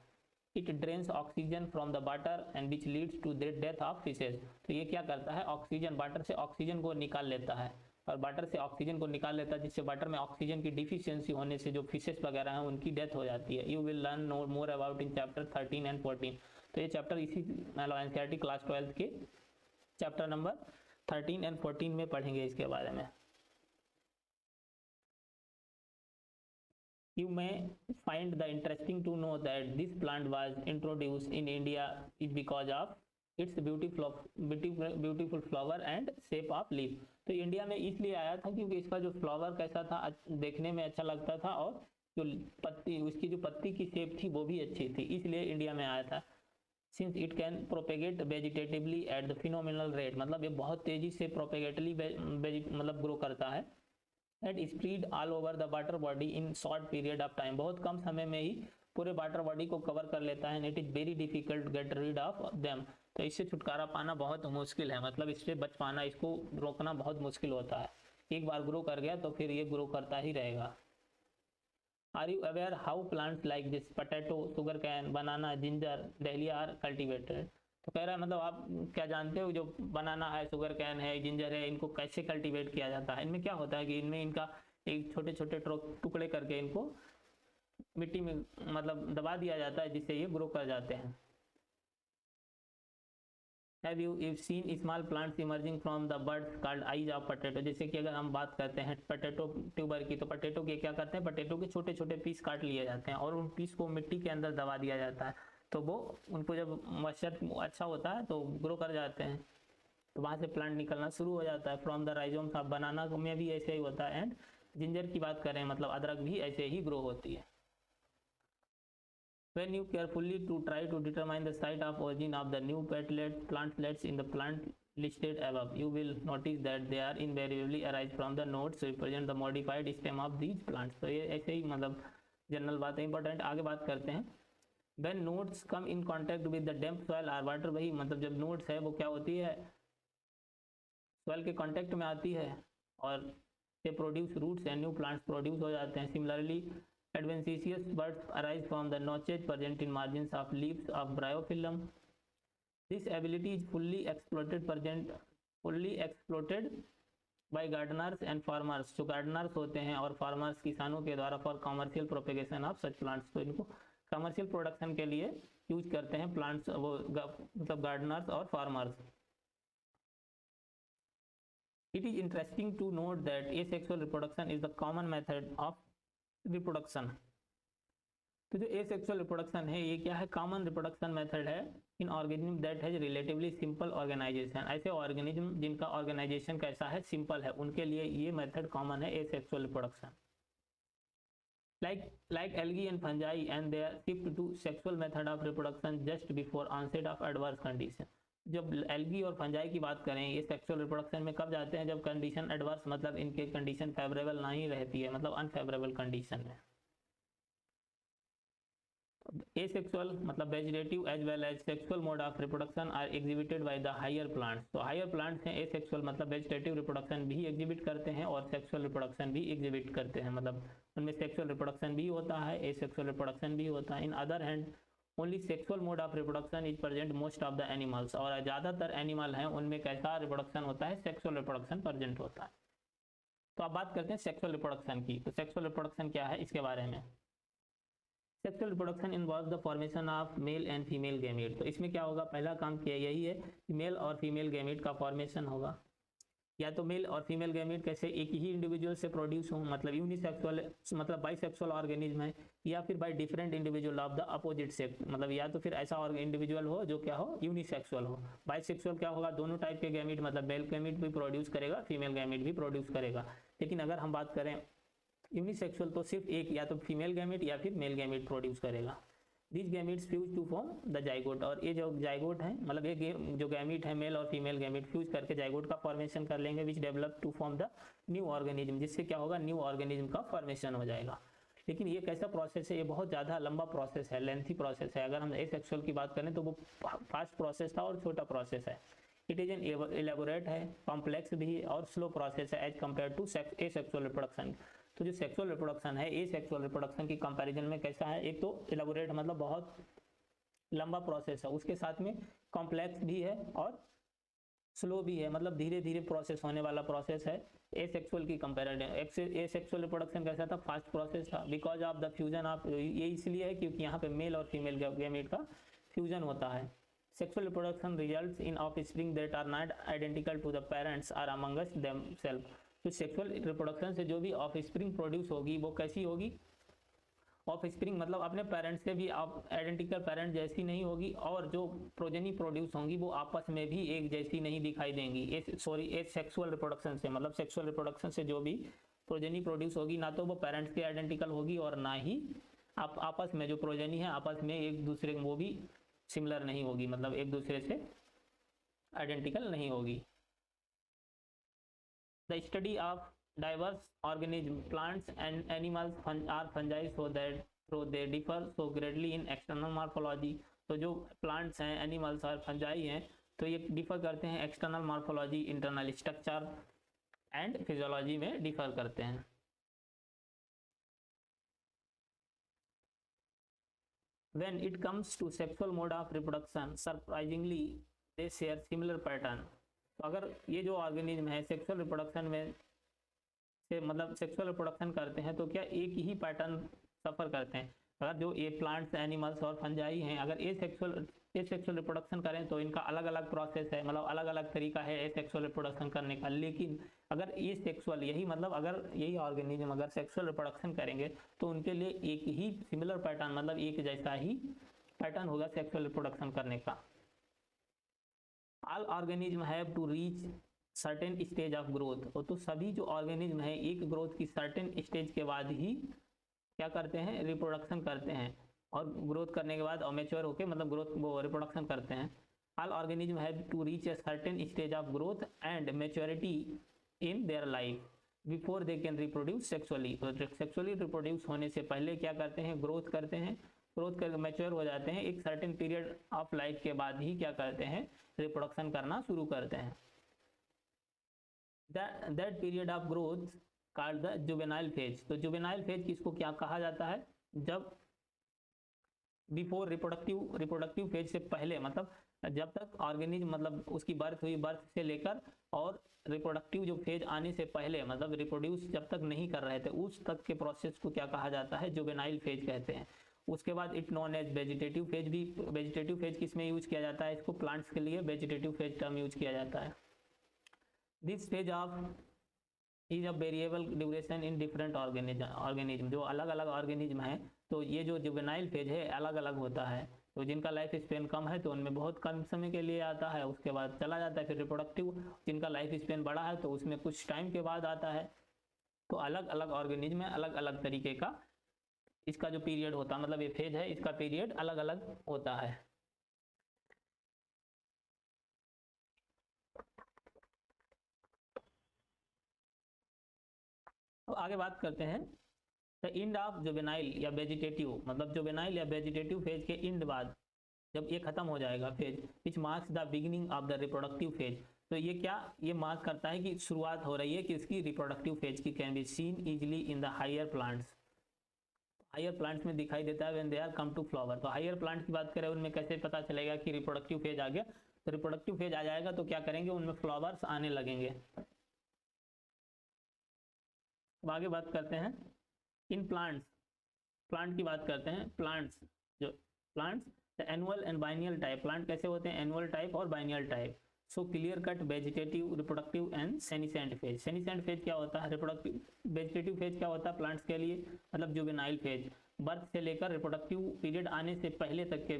[SPEAKER 1] It drains oxygen from the water and which leads to the death of fishes. तो ये क्या करता है, ऑक्सीजन, वाटर से ऑक्सीजन को निकाल लेता है, और वाटर से ऑक्सीजन को निकाल लेता है, जिससे वाटर में ऑक्सीजन की डिफिशियंसी होने से जो फिशेस वगैरह हैं उनकी डेथ हो जाती है। You will learn more about in chapter 13 and 14। तो ये चैप्टर इसी एनसीईआरटी क्लास 12 के चैप्टर नंबर 13 एंड 14 में पढ़ेंगे इसके बारे में। You may find the interesting to know that this plant was introduced in India is because of its beautiful flower and shape of leaf। तो इंडिया में इसलिए आया था क्योंकि इसका जो फ्लावर कैसा था, देखने में अच्छा लगता था, और जो पत्ती, उसकी जो पत्ती की शेप थी वो भी अच्छी थी, इसलिए इंडिया में आया था। Since it can propagate vegetatively at the phenomenal rate, मतलब ये बहुत तेजी से प्रोपेगेटली मतलब ग्रो करता है। And spread all over the water body in short period of time, बहुत कम समय में ही पूरे वाटर बॉडी को कवर कर लेता है। And it is very difficult get rid of them, तो इससे छुटकारा पाना बहुत मुश्किल है, मतलब इससे बच पाना, इसको रोकना बहुत मुश्किल होता है। एक बार ग्रो कर गया तो फिर ये ग्रो करता ही रहेगा। Are you aware how plants like this potato, sugarcane, banana, ginger, dahlia are cultivated. तो कह रहा है मतलब आप क्या जानते हो, जो बनाना है, शुगर कैन है, जिंजर है, इनको कैसे कल्टीवेट किया जाता है। इनमें क्या होता है कि इनमें इनका एक छोटे छोटे टुकड़े करके इनको मिट्टी में मतलब दबा दिया जाता है, जिससे ये ग्रो कर जाते हैं। Have you seen small plants emerging from the buds called eyes of potato। जैसे कि अगर हम बात करते हैं पोटैटो ट्यूबर की, तो पोटैटो के क्या करते हैं, पोटैटो के छोटे छोटे पीस काट लिए जाते हैं और उन पीस को मिट्टी के अंदर दबा दिया जाता है, तो वो उनको जब मॉइस्चर अच्छा होता है तो ग्रो कर जाते हैं, तो वहाँ से प्लांट निकलना शुरू हो जाता है। फ्रॉम द राइजोम्स ऑफ बनाना में भी ऐसे ही होता है। एंड जिंजर की बात करें, मतलब अदरक भी ऐसे ही ग्रो होती है। When you carefully to try to determine the site of origin of the new plantlets in the plant listed above, you will notice that they are invariably arise from the nodes represent the modified stem of these plants। तो ये ऐसे ही मतलब जनरल बात है, इंपॉर्टेंट। आगे बात करते हैं। When nodes come in contact with the damp soil or water, वही मतलब जब नोड्स है वो क्या होती है, सॉइल के कांटेक्ट में आती है और they produce roots and new plants produce हो जाते हैं। Similarly adventitious buds arise from the notches present in margins of leaves of bryophyllum। This ability is fully exploited by gardeners and farmers, जो gardeners होते हैं और farmers किसानों के द्वारा for commercial propagation of such plants। तो इनको commercial production के लिए यूज करते हैं plants, वो मतलब gardeners और farmers। It is interesting to note that asexual reproduction is the common method of reproduction. तो जो एसेक्सुअल रिप्रोडक्शन है ये क्या है, कॉमन रिप्रोडक्शन मेथड है in organism that has relatively simple organisation. ऐसे ऑर्गेनिज्म जिनका ऑर्गेनाइजेशन कैसा है, सिंपल है, उनके लिए ये मेथड कॉमन है, asexual reproduction. like algae and fungi and they are shift to sexual method of reproduction just before onset of adverse condition। जब एल्गी और फंजाई की बात करें, ये सेक्सुअल रिप्रोडक्शन में कब जाते हैं, जब कंडीशन एडवर्स, मतलब इनके कंडीशन फेवरेबल नहीं रहती है, मतलब अनफेवरेबल कंडीशन में। एसेक्सुअल मतलब vegetative as well as sexual mode of reproduction are exhibited by the higher plants. तो हायर प्लांट्स हैं एसेक्सुअल मतलब वेजिटेटिव रिप्रोडक्शन भी एग्जिबिट करते हैं और सेक्सुअल रिप्रोडक्शन भी एग्जिबिट करते हैं, मतलब उनमें सेक्सुअल रिप्रोडक्शन भी होता है, एसेक्सुअल रिप्रोडक्शन भी होता है। In other hand only sexual mode of reproduction is present most of the animals, और ज़्यादातर एनिमल हैं उनमें कैसा रिप्रोडक्शन होता है, सेक्सुअल रिप्रोडक्शन प्रेजेंट होता है। तो अब बात करते हैं सेक्सुअल रिप्रोडक्शन की। तो सेक्सुअल रिप्रोडक्शन क्या है, इसके बारे में। Sexual reproduction involve the formation of male and female gamete. तो इसमें क्या होगा, पहला काम किया यही है कि मेल और फीमेल गैमेट का फॉर्मेशन होगा। या तो मेल और फीमेल गैमेट कैसे एक ही इंडिविजुअल से प्रोड्यूस हो, मतलब यूनिसेक्सुअल मतलब बाइसेक्सुअल ऑर्गेनिज्म है, या फिर by different individual of the opposite sex, मतलब या तो फिर ऐसा इंडिविजुअल हो जो क्या हो, यूनिसेक्सुअल हो। बाइसेक्सुअल क्या होगा, दोनों टाइप के गैमेट, मतलब मेल गैमेट भी प्रोड्यूस करेगा, फीमेल गैमेट भी प्रोड्यूस करेगा। लेकिन अगर हम बात करें यूनिसेक्सुअल, तो सिर्फ एक या तो फीमेल गैमेट या फिर मेल गैमेट प्रोड्यूस करेगा। These gametes fuse to form the zygote, और ये जो जाइगोट है, मतलब ये जो गैमेट है मेल और फीमेल गैमेट फ्यूज करके जाइगोट का फॉर्मेशन कर लेंगे, which develop to form the new organism, जिससे क्या होगा, न्यू ऑर्गेनिज्म का फॉर्मेशन हो जाएगा। लेकिन ये कैसा प्रोसेस है, ये बहुत ज़्यादा लंबा प्रोसेस है, लेंथी प्रोसेस है। अगर हम एसेक्सुअल की बात करें तो वो फास्ट प्रोसेस था और छोटा प्रोसेस है। इट इज एन एलेबोरेट है, कॉम्प्लेक्स भी और स्लो प्रोसेस है as compare to asexual reproduction. तो जो सेक्सुअल रिप्रोडक्शन है, ए सेक्सुअल रिप्रोडक्शन की कंपैरिजन में कैसा है, एक तो एलेबोरेट मतलब बहुत लंबा प्रोसेस है, उसके साथ में कॉम्प्लेक्स भी है और स्लो भी है, मतलब धीरे धीरे प्रोसेस होने वाला प्रोसेस है एसेक्सुअल की कंपैरिजन। एसेक्सुअल रिप्रोडक्शन कैसा था, फास्ट प्रोसेस था, because of the fusion of, ये इसलिए है क्योंकि यहाँ पे मेल और फीमेल गैमेट का फ्यूजन होता है। Sexual reproduction results in offspring that are not identical to the parents are amongst themself. तो सेक्सुअल रिप्रोडक्शन से जो भी ऑफस्प्रिंग प्रोड्यूस होगी वो कैसी होगी, ऑफस्प्रिंग मतलब अपने पेरेंट्स से भी आइडेंटिकल पेरेंट जैसी नहीं होगी, और जो प्रोजेनी प्रोड्यूस होंगी वो आपस में भी एक जैसी नहीं दिखाई देंगी। सेक्सुअल रिप्रोडक्शन से, मतलब सेक्सुअल रिप्रोडक्शन से जो भी प्रोजेनी प्रोड्यूस होगी ना तो वो पेरेंट्स के आइडेंटिकल होगी और ना ही आपस में जो प्रोजेनी है आपस में एक दूसरे वो भी सिमिलर नहीं होगी, मतलब एक दूसरे से आइडेंटिकल नहीं होगी। The study of diverse organism, plants and animals are fungi so that so they differ so greatly in external morphology। तो जो plants हैं, animals और fungi हैं तो ये differ करते हैं external morphology, internal structure and physiology में differ करते हैं। When it comes to sexual mode of reproduction, surprisingly they share similar pattern। तो अगर ये जो ऑर्गेनिज्म है सेक्सुअल रिप्रोडक्शन में से मतलब सेक्सुअल रिप्रोडक्शन करते हैं तो क्या एक ही पैटर्न सफ़र करते हैं। अगर जो ये प्लांट्स, एनिमल्स और फंजाई हैं अगर ये सेक्सुअल रिप्रोडक्शन करें तो इनका अलग अलग प्रोसेस है, मतलब अलग अलग तरीका है ये सेक्सुअल रिप्रोडक्शन करने का। लेकिन अगर ये सेक्सुअल यही मतलब अगर यही ऑर्गेनिज्म अगर सेक्सुअल रिप्रोडक्शन करेंगे तो उनके लिए एक ही सिमिलर पैटर्न मतलब एक जैसा ही पैटर्न होगा सेक्सुअल रिप्रोडक्शन करने का। All organism have to reach certain stage of growth. तो सभी जो ऑर्गेनिज्म है एक ग्रोथ की सर्टेन स्टेज के बाद ही क्या करते हैं, रिप्रोडक्शन करते हैं, और ग्रोथ करने के बाद और मैच्योर होके मतलब ग्रोथ वो रिप्रोडक्शन करते हैं। All organism have to reach a certain stage of growth and maturity in their life before they can reproduce sexually. तो सेक्सुअली रिप्रोड्यूस होने से पहले क्या करते हैं, ग्रोथ करते हैं, ग्रोथ करके मैच्योर हो जाते हैं, एक सर्टेन पीरियड ऑफ लाइफ के बाद ही क्या करते हैं, रिप्रोडक्शन करना शुरू करते हैं। That period of growth called the juvenile phase। तो जुवेनाइल फेज किसको क्या कहा जाता है, जब बिफोर रिप्रोडक्टिव फेज से पहले, मतलब जब तक ऑर्गेनिज्म मतलब उसकी बर्थ हुई, बर्थ से लेकर और रिप्रोडक्टिव जो फेज आने से पहले मतलब रिप्रोड्यूस जब तक नहीं कर रहे थे उस तक के प्रोसेस को क्या कहा जाता है, जुवेनाइल फेज कहते हैं। उसके बाद it known as vegetative phase भी। वेजिटेटिव फेज किस में यूज किया जाता है, इसको प्लांट्स के लिए वेजिटेटिव फेज टर्म यूज किया जाता है। This stage of is a variable duration in different organism. जो अलग अलग ऑर्गेनिज्म है तो ये जो जुवेनाइल फेज है अलग अलग होता है। तो जिनका लाइफ स्पेन कम है तो उनमें बहुत कम समय के लिए आता है, उसके बाद चला जाता है। फिर रिप्रोडक्टिव जिनका लाइफ स्पेन बड़ा है तो उसमें कुछ टाइम के बाद आता है। तो अलग अलग ऑर्गेनिज्म में अलग अलग तरीके का इसका जो पीरियड होता है, मतलब ये फेज है इसका पीरियड अलग अलग होता है। तो आगे बात करते हैं द इंड ऑफ जुवेनाइल या वेजिटेटिव, मतलब जुवेनाइल या वेजिटेटिव फेज के इंड बाद जब ये खत्म हो जाएगा phase, which marks the beginning of the reproductive phase. तो ये क्या, ये मार्क करता है कि शुरुआत हो रही है किसकी, रिप्रोडक्टिव फेज की। Can be seen easily in the higher plants. Higher plants में दिखाई देता है when they are come to flower. तो हायर प्लांट की बात करें उनमें कैसे पता चलेगा कि रिप्रोडक्टिव फेज आ गया, तो रिप्रोडक्टिव फेज आ जाएगा तो क्या करेंगे, उनमें फ्लावर्स आने लगेंगे। अब आगे बात करते हैं इन प्लांट्स, प्लांट की बात करते हैं। प्लांट्स जो plants annual and biennial type, plant कैसे होते हैं, एनुअल टाइप और biennial type. So clear cut vegetative, reproductive and senescent phase. Senescent phase क्या होता है, रिप्रोडक्टिव। वेजिटेटिव फेज क्या होता है प्लांट्स के लिए, मतलब जुवेनाइल फेज, बर्थ से लेकर रिप्रोडक्टिव पीरियड आने से पहले तक के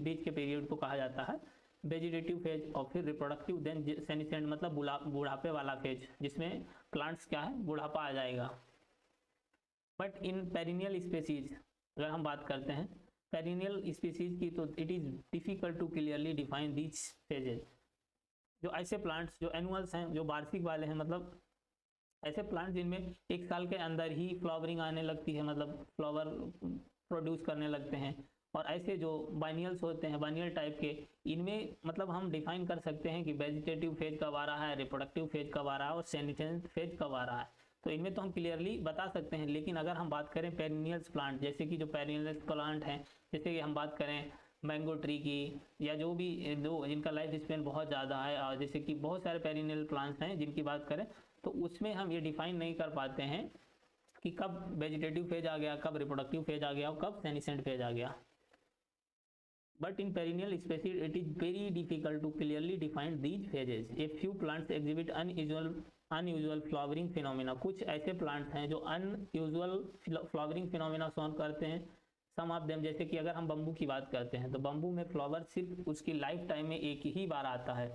[SPEAKER 1] बीच के पीरियड को कहा जाता है वेजिटेटिव फेज। और फिर रिप्रोडक्टिव देन सेनिसेंट मतलब बुढ़ापे वाला फेज, जिसमें प्लांट्स क्या है, बुढ़ापा आ जाएगा। बट इन पेरिनियल स्पेसीज अगर हम बात करते हैं पेरिनियल स्पीसीज की, तो it is difficult to clearly define these phases. जो ऐसे प्लांट्स जो एनुअल्स हैं, जो वार्षिक वाले हैं, मतलब ऐसे प्लांट्स जिनमें एक साल के अंदर ही फ्लावरिंग आने लगती है, मतलब फ्लावर प्रोड्यूस करने लगते हैं। और ऐसे जो बाइनियल्स होते हैं, बाइनियल टाइप के, इनमें मतलब हम डिफाइन कर सकते हैं कि वेजिटेटिव फेज कब आ रहा है, रिप्रोडक्टिव फेज कब आ रहा है और सेनिसेंट फेज कब आ रहा है। तो इनमें तो हम क्लियरली बता सकते हैं। लेकिन अगर हम बात करें पेरिनियल्स प्लांट, जैसे कि जो पेरिनियल्स प्लांट हैं, जैसे कि हम बात करें मैंगो ट्री की, या जो भी जो जिनका लाइफ स्पेन बहुत ज़्यादा है, और जैसे कि बहुत सारे पेरिनियल प्लांट्स हैं जिनकी बात करें तो उसमें हम ये डिफाइन नहीं कर पाते हैं कि कब वेजिटेटिव फेज आ गया, कब रिप्रोडक्टिव फेज आ गया और कब सेनिसेंट फेज आ गया। But in perennial species, it is very difficult to clearly define these phases. A few plants exhibit unusual flowering phenomena. कुछ ऐसे plants हैं जो unusual flowering phenomena शो करते हैं। Some of them, जैसे कि अगर हम बम्बू की बात करते हैं तो बम्बू में फ्लावर सिर्फ उसकी लाइफ टाइम में एक ही बार आता है।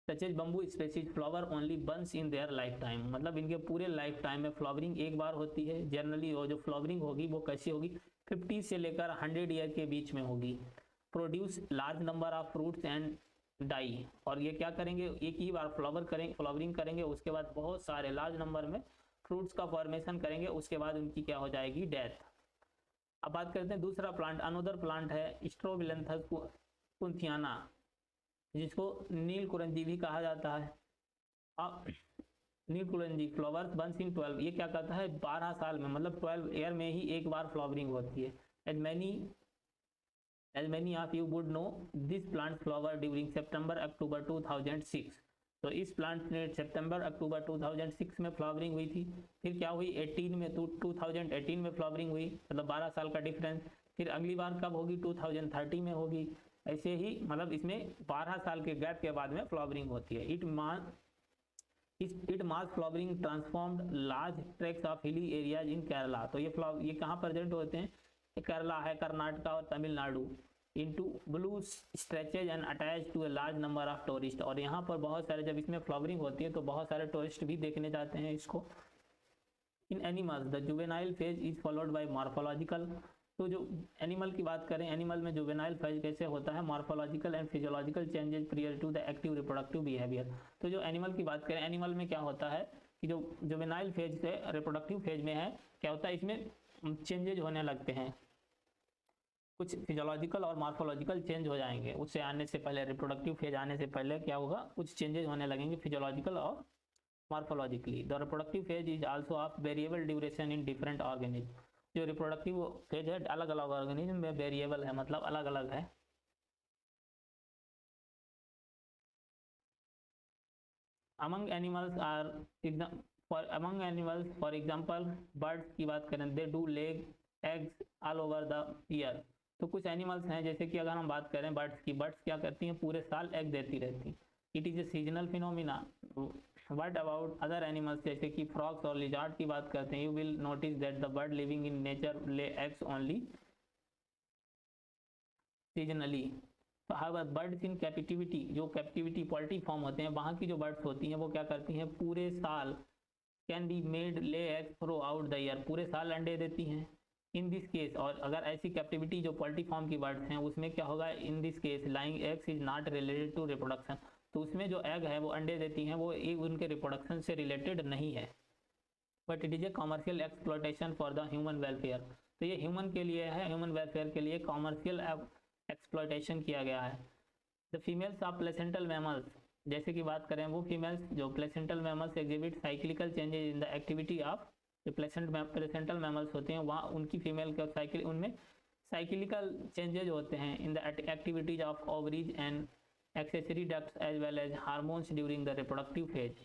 [SPEAKER 1] Such as bamboo species flower only once in their lifetime, मतलब इनके पूरे लाइफ टाइम में फ्लावरिंग एक बार होती है। जनरली वो जो फ्लावरिंग होगी वो कैसी होगी, 50 से लेकर 100 ईयर के बीच में होगी। Produce large number of fruits and die, और ये क्या करेंगे, एक ही बार फ्लावरिंग करेंगे, उसके बाद बहुत सारे लार्ज नंबर में फ्रूट्स का फॉर्मेशन करेंगे, उसके बाद उनकी क्या हो जाएगी, डेथ। अब बात करते हैं दूसरा प्लांट, अनोदर प्लांट है स्ट्रोबिलेंथस कुंथियाना, जिसको नील कुरंजी भी कहा जाता है। अब नील कुरंजी फ्लावर्स बंस इन 12, ये क्या कहता है 12 साल में, मतलब 12 ईयर में ही एक बार फ्लावरिंग होती है। as many of you would know, this plant flower during September October 2006। तो इस प्लांट ने सितंबर अक्टूबर 2006 में फ्लावरिंग हुई थी। फिर क्या हुई 18 में, 2018 में फ्लावरिंग हुई, मतलब 12 साल का डिफरेंस। फिर अगली बार कब होगी, 2030 में होगी। ऐसे ही मतलब इसमें 12 साल के गैप के बाद में फ्लावरिंग होती है। It mass flowering transformed large tracts of hilly areas in Kerala. तो ये कहाँ प्रेजेंट होते हैं, केरला है, कर्नाटका और Tamil Nadu. Into blue stretches and attach to a large number of tourist, और यहाँ पर बहुत सारे, जब इसमें फ्लावरिंग होती है तो बहुत सारे टूरिस्ट भी देखने जाते हैं इसको। In animals the juvenile phase is followed by morphological. तो जो एनिमल की बात करें, एनिमल में जुवेनाइल फेज कैसे होता है, morphological and physiological changes prior to the active reproductive behaviour. तो जो एनिमल की बात करें, एनिमल में क्या होता है कि जो जुवेनाइल फेज से रिप्रोडक्टिव फेज में है, क्या होता है इसमें चेंजेज होने लगते हैं, कुछ फिजियोलॉजिकल और मॉर्फोलॉजिकल चेंज हो जाएंगे। उससे आने से पहले, रिप्रोडक्टिव फेज आने से पहले क्या होगा, कुछ चेंजेज होने लगेंगे फिजियोलॉजिकल और morphologically. The reproductive phase is also of variable duration in different organism. जो रिप्रोडक्टिव फेज है अलग अलग ऑर्गेनिज्म में वेरिएबल है, मतलब अलग अलग है। Among animals for example birds की बात करें, they do leg eggs all over the year. तो कुछ एनिमल्स हैं, जैसे कि अगर हम बात करें बर्ड्स की, बर्ड्स क्या करती हैं, पूरे साल एग देती रहती हैं। It is a seasonal phenomena. What about other animals, जैसे कि फ्रॉग्स और लिजार्ड की बात करते हैं, you will notice that the bird living in nature lay eggs only seasonally. However birds in captivity, जो कैप्टिविटी पोल्ट्री फॉर्म होते हैं वहाँ की जो बर्ड्स होती हैं वो क्या करती हैं, पूरे साल कैन बी मेड ले egg through out the year, पूरे साल अंडे देती हैं। इन दिस केस, और अगर ऐसी कैप्टिविटी जो पोल्ट्री फॉर्म की बर्ड्स हैं उसमें क्या होगा, in this case lying eggs is not related to reproduction. तो उसमें जो एग है वो अंडे देती हैं, वो एक उनके रिप्रोडक्शन से रिलेटेड नहीं है, but it is a commercial exploitation for the human welfare. तो ये ह्यूमन के लिए है, ह्यूमन वेलफेयर के लिए कॉमर्शियल एक्सप्लॉयटेशन किया गया है। The females of placental mammals, जैसे कि बात करें वो फीमेल्स जो placental mammals exhibit cyclical changes in the activity of, जो प्लेसेंटल मैमल्स होते हैं वहाँ उनकी फीमेल का साइकिल, उनमें साइक्लिकल चेंजेज होते हैं in the activities of ovaries and accessory ducts as well as hormones during the reproductive phase.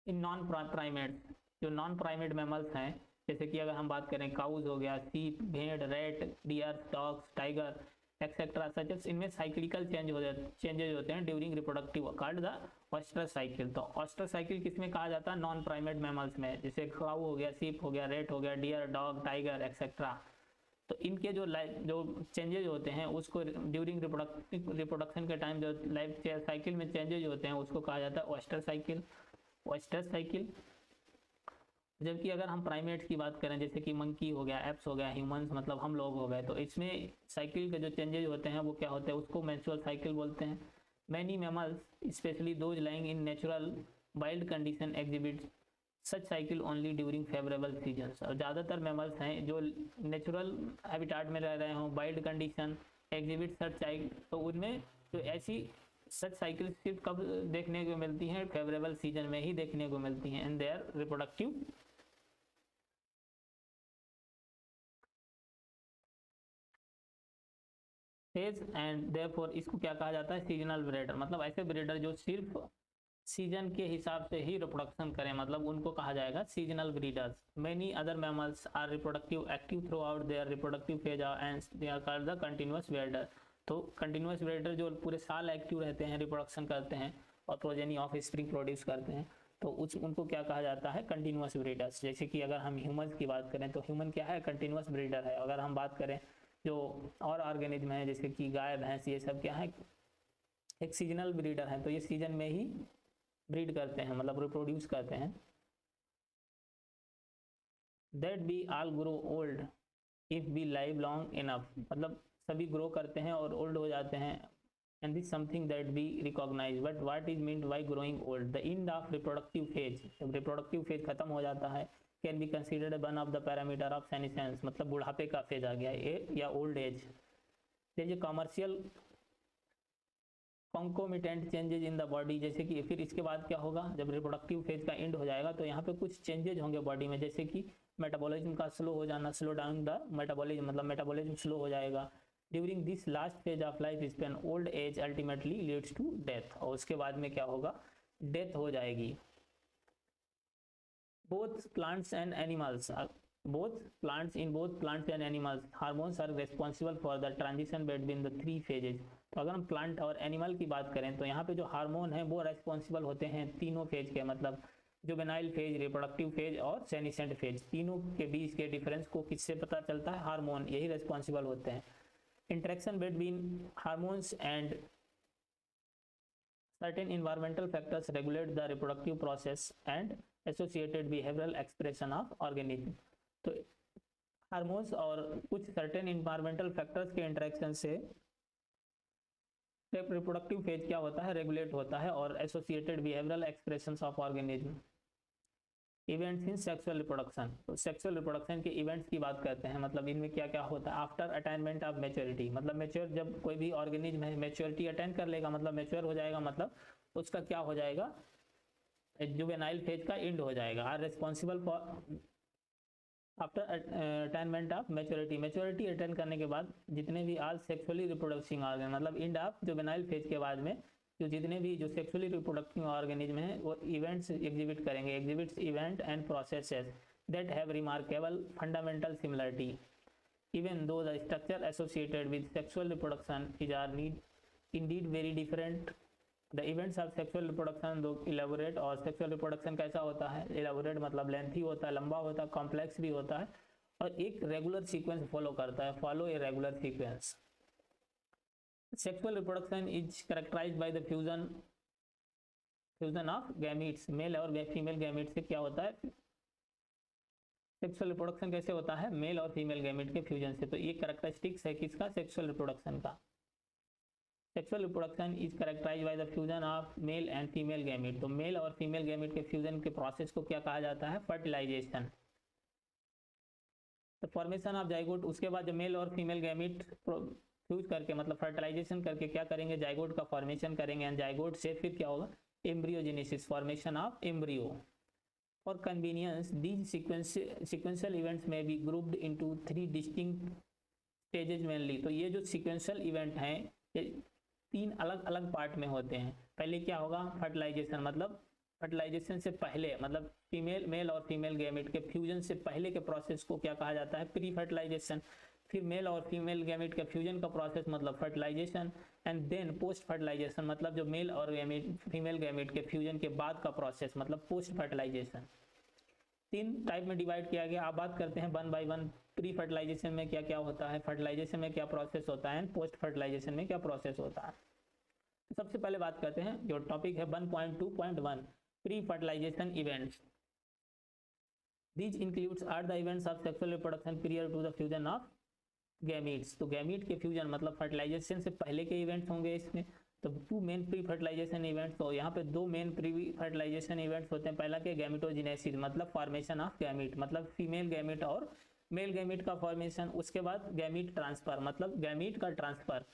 [SPEAKER 1] In non primates, जो नॉन प्राइमेट मैमल्स हैं, जैसे कि अगर हम बात करें काउज हो गया, सीप, भेड़, rat, deer, dogs, tiger etcetera, such इनमें साइक्लिकल चेंजेज होते हैं during reproductive called the oestrus cycle. तो ऑस्ट्रस साइकिल किसमें कहा जाता है, नॉन प्राइमेट मैमल्स में, जैसे काऊ हो गया, सीप हो गया, रेट हो गया, डियर, डॉग, टाइगर एक्सेट्रा। तो इनके जो चेंजेज होते हैं उसको ड्यूरिंग रिप्रोडक्शन के टाइम जो लाइफ साइकिल में चेंजेज होते हैं उसको कहा जाता है ऑस्ट्रस साइकिल। जबकि अगर हम प्राइमेट्स की बात करें, जैसे कि मंकी हो गया, एप्स हो गया, ह्यूमंस मतलब हम लोग हो गए, तो इसमें साइकिल के जो चेंजेज होते हैं वो क्या होते हैं, उसको मेंस्ट्रुअल साइकिल बोलते हैं। Many mammals specially those lying in natural wild condition exhibit such cycle only during favourable seasons. और ज़्यादातर मैमल्स हैं जो नेचुरल हैबिटाट में रह रहे हों, वाइल्ड कंडीशन एग्जिबिट सच साइकिल, तो उनमें तो ऐसी सच साइकिल सिर्फ कब देखने को मिलती हैं, फेवरेबल सीजन में ही देखने को मिलती हैं in their reproductive phase and therefore इसको क्या कहा जाता है, सीजनल ब्रीडर। मतलब ऐसे ब्रीडर जो सिर्फ सीजन के हिसाब से ही रिप्रोडक्शन करें, मतलब उनको कहा जाएगा seasonal breeders. Many other mammals are reproductive active throughout their reproductive phase and they are called the continuous breeder. तो कंटिन्यूअस ब्रीडर जो पूरे साल एक्टिव रहते हैं, रिप्रोडक्शन करते हैं और प्रोजेनी ऑफ स्प्रिंग प्रोड्यूस करते हैं, तो उनको क्या कहा जाता है, कंटिन्यूअस ब्रीडर्स। जैसे कि अगर हम ह्यूमंस की बात करें तो ह्यूमन क्या है, कंटिन्यूअस ब्रीडर है। अगर हम बात करें जो और ऑर्गेनिज्म है जैसे कि गाय भैंस, ये सब क्या है, एक सीजनल ब्रीडर है। तो ये सीजन में ही ब्रीड करते हैं, मतलब रिप्रोड्यूस करते हैं। That we all grow old if we live long enough, मतलब सभी ग्रो करते हैं और ओल्ड हो जाते हैं। And this something that we recognise, but what is meant by growing old, the end of reproductive phase, जब रिप्रोडक्टिव फेज खत्म हो जाता है, can be considered one of the parameter of senescence, मतलब बुढ़ापे का फेज आ गया या old age. There is commercial concomitant changes in the body, जैसे कि फिर इसके बाद क्या होगा, जब रिप्रोडक्टिव फेज का एंड हो जाएगा तो यहाँ पे कुछ चेंजेज होंगे बॉडी में, जैसे कि मेटाबॉलिज्म का स्लो हो जाना, स्लो डाउन द मेटाबॉलिज्म, मतलब मेटाबॉलिज्म स्लो हो जाएगा। During this last phase of life span old age ultimately leads to death, और उसके बाद में क्या होगा, डेथ हो जाएगी। Both plants and animals, both plants and animals hormones are responsible for the transition between the three phases। तो अगर हम प्लांट और एनिमल की बात करें तो यहाँ पे जो हार्मोन है वो रेस्पॉन्सिबल होते हैं तीनों फेज के, मतलब जुवेनाइल फेज, रिप्रोडक्टिव फेज और सेनिसेंट फेज। तीनों के बीच के डिफरेंस को किससे पता चलता है, हार्मोन, यही रेस्पॉन्सिबल होते हैं। Interaction between hormones and certain environmental factors regulate the reproductive process and associated behavioral expression of organism। तो हार्मोन्स और कुछ सर्टेन इन्वायरमेंटल फैक्टर्स के इंटरेक्शन से रिप्रोडक्टिव फेज क्या होता है, रेगुलेट होता है, और associated behavioural expressions of organism. Events in sexual reproduction, तो सेक्सुअल रिप्रोडक्शन के इवेंट्स की बात करते हैं, मतलब इनमें क्या क्या होता है। आफ्टर अटेनमेंट ऑफ मैच्योरिटी, मतलब मैच्योर, जब कोई भी ऑर्गेनिज्म है मैच्योरिटी अटेन कर लेगा, मतलब मैच्योर हो जाएगा, मतलब उसका क्या हो जाएगा, जुवेनाइल फेज का एंड हो जाएगा। Are responsible for after attainment of maturity, maturity attain करने के बाद जितने भी आल सेक्सुअली रिप्रोडक्टिंग ऑर्गन, मतलब एंड ऑफ जुवेनाइल फेज के बाद में जो जितने भी जो सेक्सुअली रिप्रोडक्टिंग ऑर्गेनिज्म हैं वो इवेंट्स एग्जिबिट करेंगे, exhibits event and processes that have remarkable fundamental similarity even though the structure associated with sexual reproduction is are indeed very different। The events of sexual reproduction though elaborate, और सेक्सुअल रिप्रोडक्शन कैसा होता है, इलेबोरेट मतलब लेंथी होता है, लंबा होता है, कॉम्प्लेक्स भी होता है, और एक रेगुलर सीक्वेंस फॉलो करता है, follow a regular sequence. Sexual reproduction is characterised by the fusion of gametes, male और फीमेल गैमीट से क्या होता है, सेक्सुअल रिप्रोडक्शन कैसे होता है, मेल और फीमेल गैमीट के फ्यूजन से। तो ये कैरेक्टरिस्टिक्स है किसका, सेक्सुअल रिप्रोडक्शन का। Sexual reproduction is characterised by the fusion of male and female gamete, तो मेल और फीमेल गैमीट के फ्यूजन के प्रोसेस को क्या कहा जाता है, फर्टिलाइजेशन। तो फॉर्मेशन ऑफ जाइगोट, उसके बाद जब मेल और फीमेल गैमीट फ्यूज करके, मतलब फर्टिलाइजेशन करके क्या करेंगे, जाइगोट का फॉर्मेशन करेंगे, एंड जाइगोट से फिर क्या होगा, embryogenesis, formation of embryo. For convenience these sequential events may be grouped into 3 distinct stages mainly. तो ये जो सीक्वेंशियल इवेंट हैं ये 3 अलग अलग पार्ट में होते हैं। पहले क्या होगा, फर्टिलाइजेशन, मतलब फर्टिलाइजेशन से पहले, मतलब मेल और फीमेल गैमेट के फ्यूजन से पहले के प्रोसेस को क्या कहा जाता है, प्री फर्टिलाइजेशन। फिर मेल और फीमेल गैमेट के फ्यूजन का प्रोसेस मतलब fertilisation, and then post fertilisation, मतलब जो मेल और फीमेल गैमेट के फ्यूजन के बाद का प्रोसेस मतलब पोस्ट फर्टिलाइजेशन। 3 टाइप में डिवाइड किया गया। आप बात करते हैं 1 बाय 1। प्री फर्टिलाइजेशन में क्या क्या होता है, फर्टिलाइजेशन में क्या प्रोसेस होता है, पोस्ट फर्टिलाइजेशन में क्या प्रोसेस होता है। तो सबसे पहले बात करते हैं, जो टॉपिक है 1.2.1 pre fertilisation events. These includes are the events of sexual reproduction prior to the fusion of gametes। तो गैमीट के फ्यूजन मतलब फर्टिलाइजेशन से पहले के इवेंट्स होंगे इसमें। तो 2 मेन प्री फर्टिलाइजेशन इवेंट्स, तो यहाँ पे 2 मेन प्री फर्टिलाइजेशन इवेंट्स होते हैं। पहला के गैमेटोजेनेसिस मतलब फॉर्मेशन ऑफ गैमीट, मतलब फीमेल गैमीट और मेल गैमीट का फॉर्मेशन। उसके बाद गैमीट ट्रांसफर मतलब गैमीट का ट्रांसफर।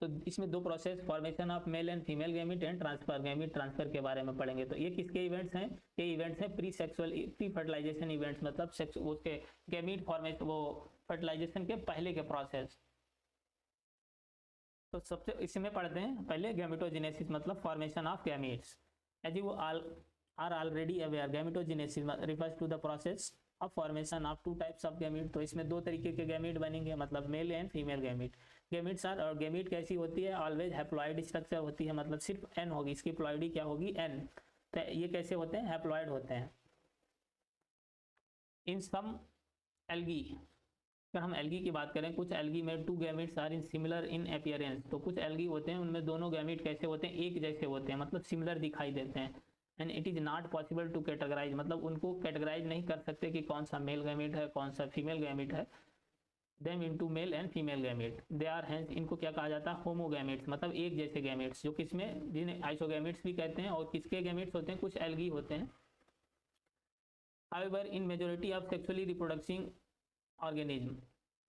[SPEAKER 1] तो इसमें 2 process, formation of male and female gamete and transfer, gamete transfer के बारे में पढ़ेंगे। तो ये किसके इवेंट्स हैं, ये इवेंट्स हैं pre sexual pre fertilisation events, मतलब सेक्स उसके गैमीट फॉर्मेशन वो फर्टिलाइजेशन के पहले के प्रोसेस। तो सबसे इसमें पढ़ते हैं पहले गैमेटोजेनेसिस मतलब formation of gametes. As you all are already aware, gametogenesis refers to the process of formation of two types of gamete. तो इसमें दो तरीके के गैमीट बनेंगे, मतलब male and female gamete. Gametes are, और गैमीट कैसी होती है, ऑलवेज हैप्लॉइड स्ट्रक्चर होती है, मतलब सिर्फ एन होगी, इसकी प्लॉइडी क्या होगी, एन। तो ये कैसे होते हैं, हैप्लॉइड होते हैं। इन सम एल्गी, अगर हम एल्गी की बात करें, कुछ एल्गी में two gametes are in similar in appearance. तो कुछ एल्गी होते हैं उनमें दोनों गैमेट कैसे होते हैं, एक जैसे होते हैं, मतलब सिमिलर दिखाई देते हैं। And it is not possible to categorise, मतलब उनको कैटेगराइज नहीं कर सकते कि कौन सा मेल गैमेट है कौन सा फीमेल गैमेट है। Them into male and female gamete they are hence, इनको क्या कहा जाता है, होमोगैमेट्स, मतलब एक जैसे गैमेट्स, जो किसमें, जिन्हें आइसोगैमेट्स भी कहते हैं। और किसके गैमेट्स होते हैं, कुछ एल्गी होते हैं। However in majority of sexually reproducing organism,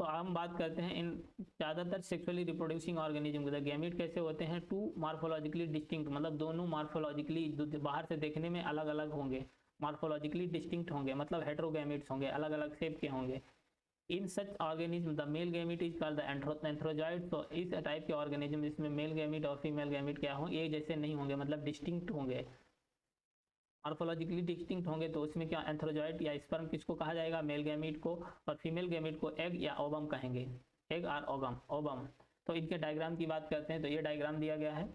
[SPEAKER 1] तो हम बात करते हैं इन ज़्यादातर सेक्सुअली रिप्रोड्यूसिंग ऑर्गेनिज्म के गैमेट कैसे होते हैं, टू मार्फोलॉजिकली डिस्टिंक्ट, मतलब दोनों मार्फोलॉजिकली बाहर से देखने में अलग अलग होंगे, मार्फोलॉजिकली डिस्टिंक्ट होंगे, मतलब हेटेरोगैमेट्स होंगे, अलग अलग शेप के होंगे। In such organism the male gamete is called the antherozoid. तो इस टाइप के ऑर्गेनिज्म जिसमें मेल गैमेट और फीमेल गैमेट क्या होंगे, एक जैसे नहीं होंगे, मतलब डिस्टिंक्ट होंगे, मॉर्फोलॉजिकली डिस्टिंक्ट होंगे। तो उसमें क्या, एंथ्रोजॉइड या स्पर्म किसको कहा जाएगा, मेल गैमेट को, और फीमेल गैमेट को एग या ओवम कहेंगे, एग और ओवम। तो इनके डायग्राम की बात करते हैं, तो ये डायग्राम दिया गया है,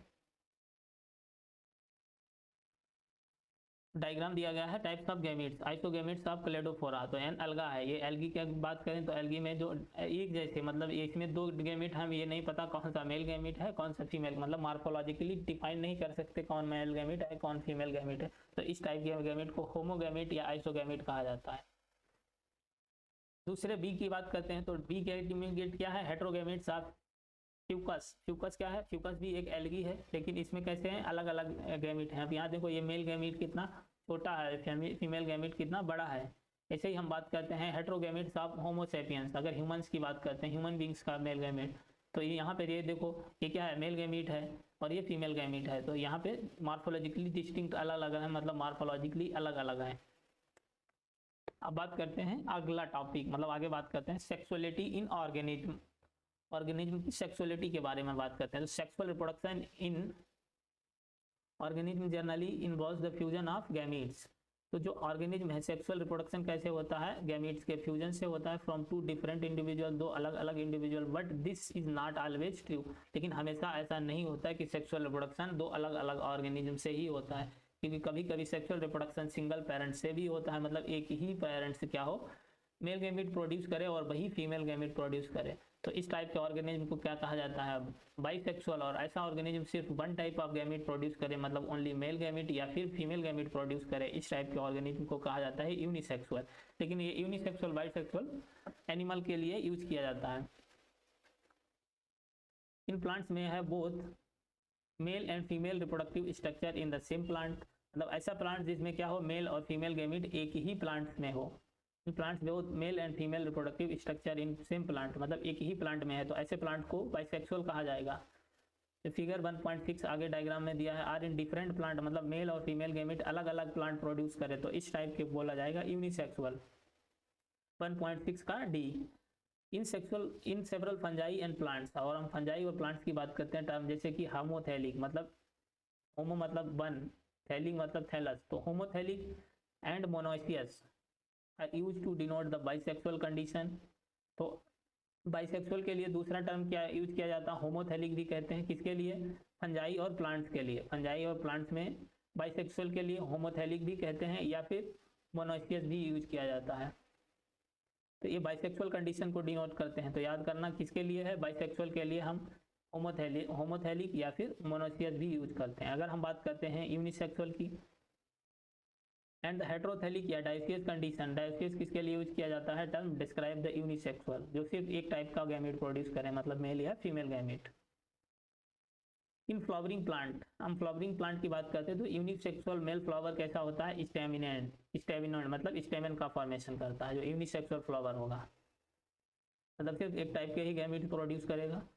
[SPEAKER 1] types of gametes, isogametes of Cladophora. तो एन अलगा है, ये एल्गी की बात करें तो एल्गी में जो एक जैसे, मतलब इसमें दो गैमेट, हम ये नहीं पता कौन सा मेल गैमेट है कौन सा फीमेल, मतलब मार्फोलॉजिकली डिफाइन नहीं कर सकते कौन मेल गैमेट है कौन फीमेल गैमेट है। तो इस टाइप के गैमेट को होमोगैमेट या आइसोगैमेट कहा जाता है। दूसरे बी की बात करते हैं, तो बी गैमेट क्या है, हेटेरोगैमेट्स ऑफ फ्यूकस। फ्यूकस क्या है, फ्यूकस भी एक एल्गी है, लेकिन इसमें कैसे हैं, अलग अलग गैमेट हैं। अब यहाँ देखो, ये मेल गैमेट कितना छोटा है, फीमेल गैमेट कितना बड़ा है। ऐसे ही हम बात करते हैं हेटेरोगैमेट्स ऑफ होमोसेपियंस, अगर ह्यूमंस की बात करते हैं, ह्यूमन बींग्स का मेल गैमेट। तो ये यहाँ पे ये देखो, ये क्या है, मेल गैमेट है और ये फीमेल गैमेट है। तो यहाँ पे मार्फोलॉजिकली डिस्टिंक्ट अलग अलग है, मतलब मार्फोलॉजिकली अलग अलग है। अब बात करते हैं अगला टॉपिक, मतलब आगे बात करते हैं सेक्सुअलिटी इन ऑर्गेनिज्म। ऑर्गेनिज्म की सेक्सुअलिटी के बारे में बात करते हैं। तो sexual reproduction in organism generally involves the fusion of gametes. तो जो ऑर्गेनिज्म है, सेक्सुअल रिप्रोडक्शन कैसे होता है, गैमीट्स के फ्यूजन से होता है, फ्रॉम टू डिफरेंट इंडिविजुअल, दो अलग अलग individual. But this is not always true, लेकिन हमेशा ऐसा नहीं होता है कि सेक्सुअल रिप्रोडक्शन दो अलग अलग ऑर्गेनिज्म से ही होता है, क्योंकि कभी कभी सेक्सुअल रिप्रोडक्शन सिंगल पेरेंट से भी होता है, मतलब एक ही पेरेंट से क्या हो, मेल गैमेट प्रोड्यूस करे और वही फीमेल गैमेट प्रोड्यूस करे। तो इस टाइप के ऑर्गेनिज्म को क्या कहा जाता है, बाइसेक्सुअल। और ऐसा ऑर्गेनिज्म सिर्फ one type of gamete produce करे, मतलब ओनली मेल गैमेट या फिर फीमेल गैमेट प्रोड्यूस करे, इस टाइप के ऑर्गेनिज्म को कहा जाता है यूनिसेक्सुअल। लेकिन ये यूनिसेक्सुअल बाइसेक्सुअल एनिमल के लिए यूज किया जाता है। इन प्लांट्स में है both male and female reproductive structure in the same plant, मतलब ऐसा प्लांट जिसमें क्या हो, मेल और फीमेल गैमेट एक ही प्लांट में हो। Plants both male and female reproductive structure in same plant, मतलब एक ही प्लांट में है, तो ऐसे प्लांट को बाइसेक्सुअल कहा जाएगा। तो फिगर 1.6 आगे डायग्राम में दिया है, आर इन डिफरेंट प्लांट, मतलब मेल और फीमेल गैमेट अलग अलग प्लांट प्रोड्यूस करे, तो इस टाइप के बोला जाएगा यूनिसेक्सुअल। 1.6 का D, in several fungi and plants. और हम फंजाई और प्लांट्स की बात करते हैं टर्म, जैसे कि होमोथैलिक, मतलब होमो मतलब वन, थैलिक मतलब थैलस, तो homothallic and monoecious are used to denote the bisexual condition। तो बाइसेक्सुअल के लिए दूसरा टर्म क्या यूज किया जाता है, होमोथैलिक भी कहते हैं, किसके लिए, फंजाई और प्लांट्स के लिए। फंजाई और प्लांट्स में बाइसेक्सुअल के लिए होमोथैलिक भी कहते हैं, या फिर मोनोइसियस भी यूज किया जाता है। तो ये बाइसेक्सुअल कंडीशन को डिनोट करते हैं। तो याद करना किसके लिए है, बाइसेक्सुअल के लिए हम होमोथैलिक या फिर मोनोइसियस भी यूज करते हैं। अगर हम बात करते हैं यूनिसेक्सुअल की, एंड हेटेरोथैलिक या डायोसियस कंडीशन, डायोसियस किसके लिए यूज किया जाता है, टर्म डिस्क्राइब द यूनिसेक्सुअल, जो सिर्फ एक टाइप का गैमेट प्रोड्यूस करे, मतलब मेल या female gamete. In flowering plant, हम फ्लावरिंग प्लांट की बात करते हैं, तो यूनिसेक्सुअल मेल फ्लावर कैसा होता है, स्टेमिनेंट मतलब स्टेमन का फॉर्मेशन करता है। जो यूनिसेक्सुअल फ्लावर होगा, मतलब सिर्फ एक टाइप के ही गैमेट प्रोड्यूस करेगा,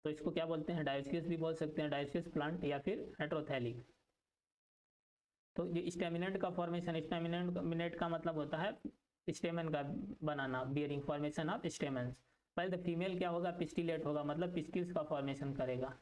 [SPEAKER 1] तो इसको क्या बोलते हैं, डायोसियस भी बोल सकते हैं, डायोसियस प्लांट या फिर हेटेरोथैलिक। तो ये स्टेमिनेंट का फॉर्मेशन, स्टेमिनेंट का मतलब होता है स्टेमन का बनाना, बियरिंग, फॉर्मेशन ऑफ स्टेमन्स। पहले तो फीमेल क्या होगा, पिस्टिलेट होगा, मतलब पिस्टिल्स का फॉर्मेशन करेगा।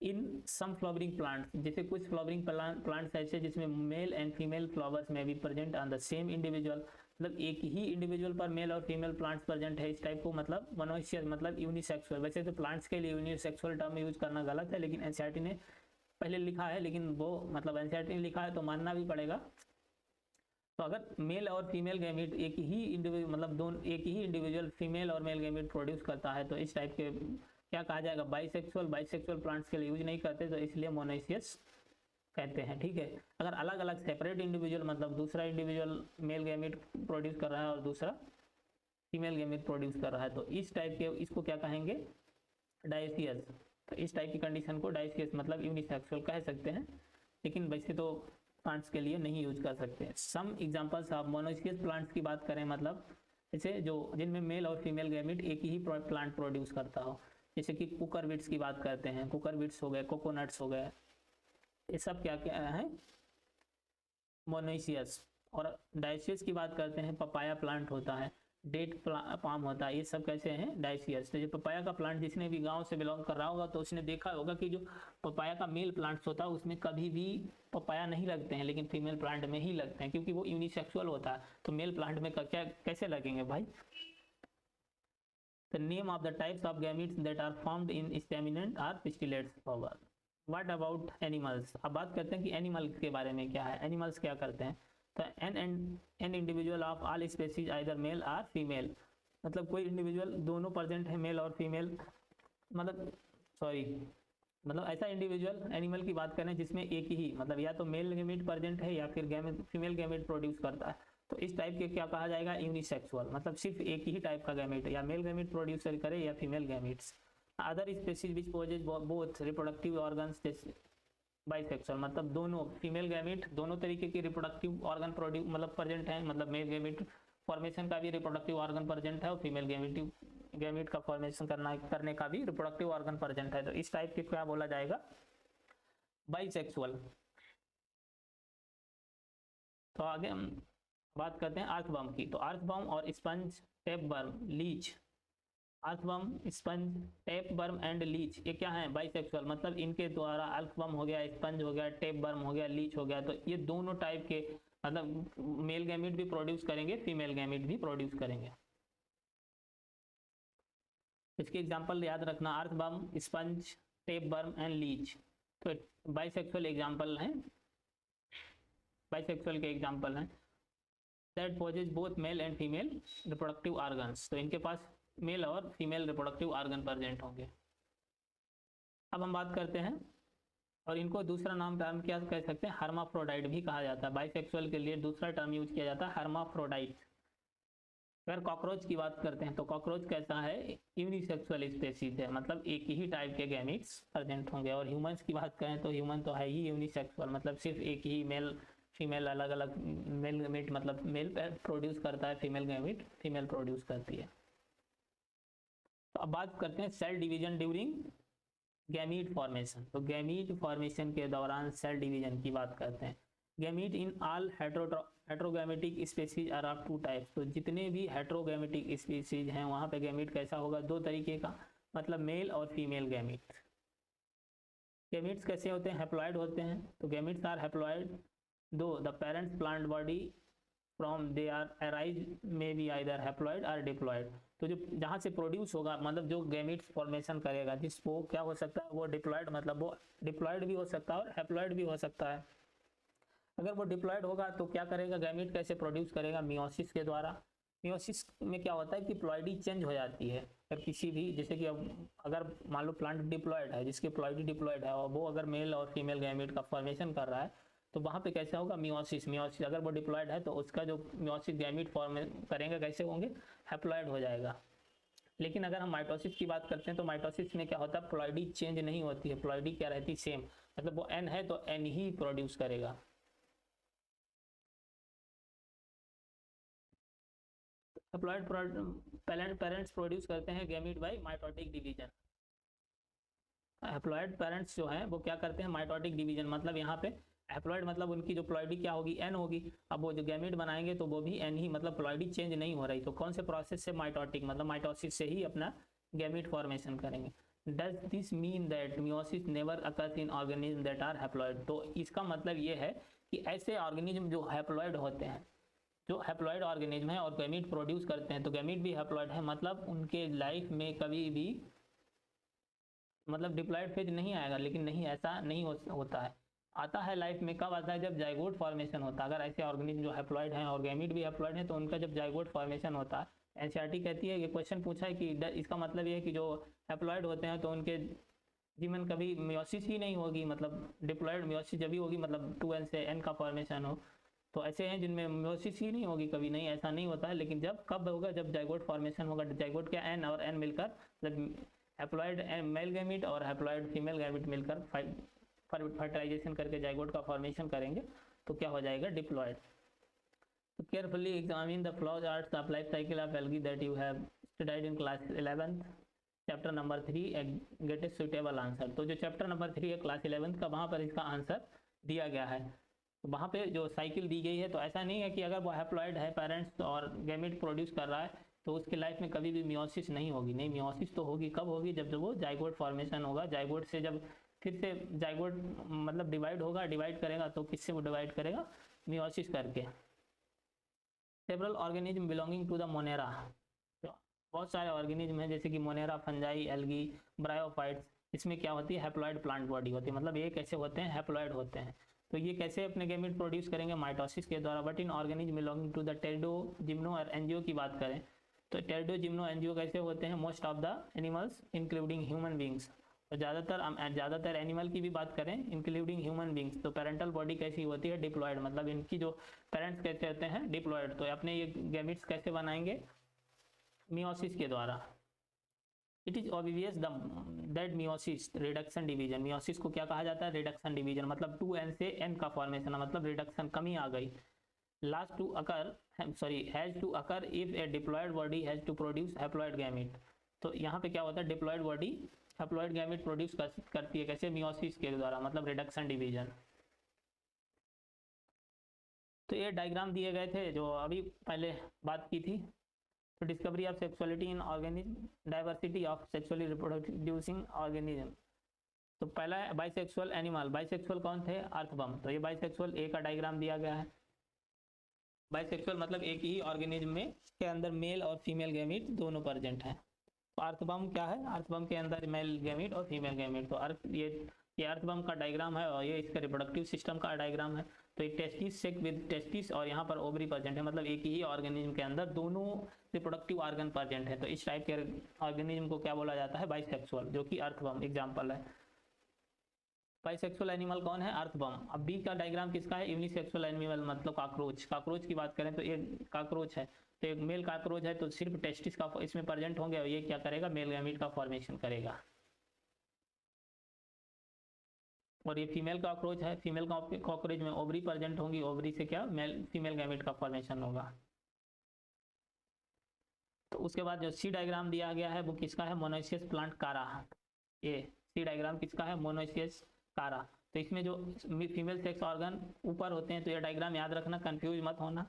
[SPEAKER 1] इन सम फ्लावरिंग प्लांट्स, जैसे कुछ फ्लावरिंग प्लांट्स ऐसे जिसमें मेल एंड फीमेल फ्लावर्स में भी present on the same individual, मतलब एक ही इंडिविजुअल पर मेल और फीमेल प्लांट्स प्रेजेंट है, इस टाइप को मतलब मोनोइशियस मतलब यूनिसेक्सुअल। वैसे तो प्लांट्स के लिए यूनिसेक्सुअल टर्म यूज करना गलत है, लेकिन एनसीईआरटी ने पहले लिखा है, लेकिन वो मतलब एनसीईआरटी ने लिखा है तो मानना भी पड़ेगा। तो अगर मेल और फीमेल गैमीट एक ही इंडिविजुअल मतलब दोनों एक ही इंडिविजुअल फीमेल और मेल गैमीट प्रोड्यूस करता है तो इस टाइप के क्या कहा जाएगा, बाइसेक्सुअल। बाइसेक्सुअल प्लांट्स के लिए यूज नहीं करते तो इसलिए मोनोइशियस कहते हैं, ठीक है। अगर अलग अलग सेपरेट इंडिविजुअल मतलब दूसरा इंडिविजुअल मेल गैमीट प्रोड्यूस कर रहा है और दूसरा फीमेल गैमीट प्रोड्यूस कर रहा है तो इस टाइप के इसको क्या कहेंगे, डायसियस। तो इस टाइप की कंडीशन को डायसियस मतलब यूनिसेक्सुअल कह सकते हैं, लेकिन वैसे तो प्लांट्स के लिए नहीं यूज कर सकते। Some examples of monoecious plants की बात करें मतलब जैसे जो जिनमें मेल और फीमेल गैमीट एक ही प्लांट प्रोड्यूस करता हो, जैसे कि कुकर बीट्स की बात करते हैं, कुकर बीट्स हो गए, कोकोनट्स हो गए, ये सब क्या क्या है, मोनोइशियस। और डायसियस की बात करते हैं, पपाया प्लांट होता है, डेट पाम होता है, ये सब कैसे हैं, डायसियस। तो जो पपाया का प्लांट जिसने भी गांव से बिलोंग कर रहा होगा तो उसने देखा होगा कि जो पपाया का मेल प्लांट्स होता है उसमें कभी भी पपाया नहीं लगते हैं, लेकिन फीमेल प्लांट में ही लगते हैं क्योंकि वो यूनिसेक्सुअल होता है। तो मेल प्लांट में क्या कैसे लगेंगे भाई। The name of the types of gametes that are formed in staminate or pistillates flower. What about animals? अब बात करते हैं कि एनिमल्स के बारे में क्या है, एनिमल्स क्या करते हैं। तो an individual of all species either male और फीमेल, मतलब कोई इंडिविजुअल दोनों प्रेजेंट है मेल और फीमेल, मतलब सॉरी मतलब ऐसा इंडिविजुअल एनिमल की बात करें जिसमें एक ही मतलब या तो मेल गैमेट प्रेजेंट है या फिर फीमेल गैमेट प्रोड्यूस करता है, तो इस टाइप के क्या कहा जाएगा, यूनिसेक्सुअल, मतलब सिर्फ एक ही टाइप का गैमेट या मेल गैमेट प्रोड्यूस करे या female gametes. Other species which possess both reproductive organs जैसे बाइसेक्सुअल, मतलब दोनों फीमेल गैमेट दोनों तरीके के रिप्रोडक्टिव ऑर्गन प्रोड्यूस मतलब प्रेजेंट है, मतलब मेल गैमेट फॉर्मेशन का भी रिप्रोडक्टिव ऑर्गन प्रेजेंट है और फीमेल गैमेट का फॉर्मेशन करने का भी रिप्रोडक्टिव ऑर्गन प्रेजेंट है, तो इस टाइप के क्या बोला जाएगा, बाइसेक्सुअल। तो आगे हम बात करते हैं अर्थवर्म की। तो अर्थवर्म और sponge, tapeworm, leech, earthworm, sponge, tapeworm and leech ये क्या है, बाइसेक्सुअल, मतलब इनके द्वारा अर्थवर्म हो गया, स्पंज हो गया, टैपवर्म हो गया, लीच हो गया, तो ये दोनों टाइप के मतलब मेल गैमेट भी प्रोड्यूस करेंगे, फीमेल गैमेट भी प्रोड्यूस करेंगे। इसके एग्जांपल याद रखना, earthworm, sponge, tapeworm and leech, तो बाइसेक्सुअल एग्जांपल हैं, बाइसेक्सुअल के एग्जांपल हैं। That possess both male and female reproductive organs, तो इनके पास मेल और फीमेल रिप्रोडक्टिव ऑर्गन प्रेजेंट होंगे। अब हम बात करते हैं, और इनको दूसरा नाम टर्म क्या कह सकते हैं, हर्माफ्रोडाइट भी कहा जाता है। बाइसेक्सुअल के लिए दूसरा टर्म यूज किया जाता है हर्माफ्रोडाइट। अगर कॉकरोच की बात करते हैं तो कॉकरोच कैसा है, यूनिसेक्सुअल स्पेसीज है, मतलब एक ही टाइप के गैमेट्स प्रेजेंट होंगे। और ह्यूमंस की बात करें तो ह्यूमन तो है ही यूनिसेक्सुअल, मतलब सिर्फ एक ही मेल फीमेल अलग अलग, मेल गैमेट मतलब मेल प्रोड्यूस करता है, फीमेल गैमेट फीमेल प्रोड्यूस करती है। तो अब बात करते हैं cell division during gamete formation. तो गैमीट फॉर्मेशन के दौरान सेल डिवीजन की बात करते हैं। Gamete in all heterogametic species are of two types, तो जितने भी हेट्रोगैमेटिक स्पीशीज हैं वहाँ पे गैमीट कैसा होगा, दो तरीके का, मतलब मेल और फीमेल गैमीट। गैमीट्स कैसे होते हैं, हैप्लॉइड होते हैं। तो gametes are haploid though the parents plant body from they are arise may be either haploid और डिप्लॉइड। तो जो जहाँ से प्रोड्यूस होगा मतलब जो गैमीट्स फॉर्मेशन करेगा जिसको क्या हो सकता है, वो डिप्लॉइड मतलब वो डिप्लॉइड भी हो सकता है और हैप्लॉइड भी हो सकता है। अगर वो डिप्लॉइड होगा तो क्या करेगा, गैमीट कैसे प्रोड्यूस करेगा, मियोसिस के द्वारा। मियोसिस में क्या होता है कि प्लॉइडी चेंज हो जाती है। अगर किसी भी जैसे कि अब अगर मान लो प्लांट डिप्लॉइड है, जिसके प्लॉइडी डिप्लॉइड है और वो अगर मेल और फीमेल गैमीट का फॉर्मेशन कर रहा है तो वहाँ पे कैसा होगा, मियोसिस। मियोसिस अगर वो डिप्लॉइड है तो उसका जो मियोसिस गैमीट फॉर्म करेंगे कैसे होंगे, हैप्लॉइड हो जाएगा। लेकिन अगर हम माइटोसिस की बात करते हैं तो माइटोसिस में क्या होता है, प्लॉइडी चेंज नहीं होती है, प्लॉइडी क्या रहती है, सेम, मतलब वो एन है तो एन ही प्रोड्यूस करेगा। हैप्लॉइड पेरेंट्स प्रोड्यूस करते हैं gamete by mitotic division. Haploid parents जो हैं वो क्या करते हैं, माइटोटिक डिवीजन, मतलब यहाँ पे हैप्लॉइड मतलब उनकी जो प्लॉइडी क्या होगी, एन होगी। अब वो जो गैमीट बनाएंगे तो वो भी एन ही, मतलब प्लॉइडी चेंज नहीं हो रही। तो कौन से प्रोसेस से, माइटोटिक, मतलब माइटोसिस से ही अपना गैमीट फॉर्मेशन करेंगे। Does this mean that meiosis never occurs in organism that are haploid? तो इसका मतलब ये है कि ऐसे ऑर्गेनिज्म जो हैप्लॉइड होते हैं, जो हैप्लॉइड ऑर्गेनिज्म है और गैमीट प्रोड्यूस करते हैं, तो गैमीट भी हैप्लॉइड है, मतलब उनके लाइफ में कभी भी मतलब डिप्लॉइड फेज नहीं आएगा। लेकिन नहीं, ऐसा नहीं होता है। आता है लाइफ में कब आता है? जब जाइगोट फॉर्मेशन होता है। अगर ऐसे ऑर्गेनिज्म जो हैप्लॉइड हैं और गैमीट भी हैप्लॉइड हैं, तो उनका जब जाइगोट फॉर्मेशन होता है, एनसीईआरटी कहती है, ये क्वेश्चन पूछा है कि इसका मतलब ये है कि जो हैप्लॉइड होते हैं तो उनके जीवन कभी मियोसिस ही नहीं होगी, मतलब डिप्लॉइड मियोसिस जब भी होगी, मतलब 2n से n का फॉर्मेशन हो। तो ऐसे हैं जिनमें मियोसिस ही नहीं होगी कभी, नहीं ऐसा नहीं होता है। लेकिन जब कब होगा? जब जाइगोट फॉर्मेशन होगा। जाइगोट क्या, n और n मिलकर, मतलब हैप्लॉइड मेल गैमीट और हैप्लॉइड फीमेल गैमीट मिलकर फर्टिलाइजेशन करके जाइगोट का फॉर्मेशन करेंगे, तो क्या हो जाएगा? डिप्लॉइड। तो carefully examine the flow charts of life cycle of algae that you have studied in class 11th chapter number 3 and gate a suitable answer. तो जो चैप्टर नंबर 3 है क्लास 11th का, वहाँ पर इसका आंसर दिया गया है। तो वहाँ पे जो साइकिल दी गई है, तो ऐसा नहीं है कि अगर वो हैप्लॉइड है पेरेंट्स और गैमीट प्रोड्यूस कर रहा है तो उसकी लाइफ में कभी भी मियोसिस नहीं होगी। नहीं, मियोसिस तो होगी। कब होगी? जब वो जाइगोट फॉर्मेशन होगा। जाइगोट से जब फिर से जाइगोट मतलब डिवाइड होगा, डिवाइड करेगा, तो किससे वो डिवाइड करेगा? मियोसिस करके। Several organism belonging to the Monera, बहुत सारे ऑर्गेनिज्म हैं जैसे कि मोनेरा, फंजाई, एल्गी, ब्रायोफाइट्स। इसमें क्या होती है? हैप्लॉइड प्लांट बॉडी होती है, मतलब ये कैसे होते हैं? हैप्लॉइड होते हैं। तो ये कैसे अपने गैमीट प्रोड्यूस करेंगे? माइटोसिस के द्वारा। But in organism belonging to the pterido gymno और एनजीओ की बात करें तो टेरिडो जिम्नो एनजीओ कैसे होते हैं? Most of the animals including human beings. और ज़्यादातर एनिमल की भी बात करें इंक्लूडिंग ह्यूमन बींग्स, तो पेरेंटल बॉडी कैसी होती है? डिप्लॉइड, मतलब इनकी जो पेरेंट्स कैसे होते हैं? डिप्लॉइड। तो अपने ये गैमिट्स कैसे बनाएंगे? मियोसिस के द्वारा। It is obvious that meiosis reduction division, meiosis को क्या कहा जाता है? रिडक्शन डिवीजन, मतलब 2n से n का फॉर्मेशन, मतलब रिडक्शन, कमी आ गई। Last to occur has to occur if a diploid body has to produce haploid gamete. तो यहाँ पे क्या होता है? Diploid body haploid gamete produce करती है, कैसे? मियोसिस के द्वारा, मतलब रिडक्शन डिवीजन। तो ये डायग्राम दिए गए थे जो अभी पहले बात की थी। तो discovery of sexuality in organism, diversity of sexually reproducing organism. तो पहला है बाइसेक्सुअल एनिमल। बाइसेक्सुअल कौन थे? अर्थवर्म। तो ये बाइसेक्सुअल ए का डायग्राम दिया गया है। बाइसेक्सुअल मतलब एक ही ऑर्गेनिज्म में के अंदर मेल और फीमेल गैमीट दोनों प्रेजेंट हैं। तो अर्थवर्म क्या है? अर्थवर्म के अंदर मेल गैमीट और फीमेल गैमीट। तो ये अर्थवर्म का डायग्राम है और ये इसका रिप्रोडक्टिव सिस्टम का डायग्राम है। तो एक टेस्टिस सेक विद टेस्टिस और यहाँ पर ओवरी प्रेजेंट है, मतलब एक ही ऑर्गेनिज्म के अंदर दोनों रिप्रोडक्टिव ऑर्गन प्रेजेंट है। तो इस टाइप के ऑर्गेनिज्म को क्या बोला जाता है? बाइसेक्सुअल, जो कि अर्थवर्म एग्जाम्पल है। बाइसेक्सुअल एनिमल कौन है? अर्थवर्म। अब बी का डायग्राम किसका है? यूनिसेक्सुअल एनिमल, मतलब काकरोच। काकरोच की बात करें तो ये काकरोच है, तो एक मेल काकरोच है, तो सिर्फ टेस्टिस का इसमें प्रेजेंट होंगे और ये क्या करेगा? मेल गैमीट का फॉर्मेशन करेगा। और ये फीमेल कॉकरोच है, फीमेल कॉकरोच में ओवरी प्रेजेंट होंगी, ओवरी से क्या? मेल फीमेल गैमीट का फॉर्मेशन होगा। तो उसके बाद जो सी डायग्राम दिया गया है वो किसका है? मोनोसियस प्लांट कारा। ये सी डायग्राम किसका है? मोनोसियस कारा। तो इसमें जो फीमेल सेक्स ऑर्गन ऊपर होते हैं, तो ये डायग्राम याद रखना, कंफ्यूज मत होना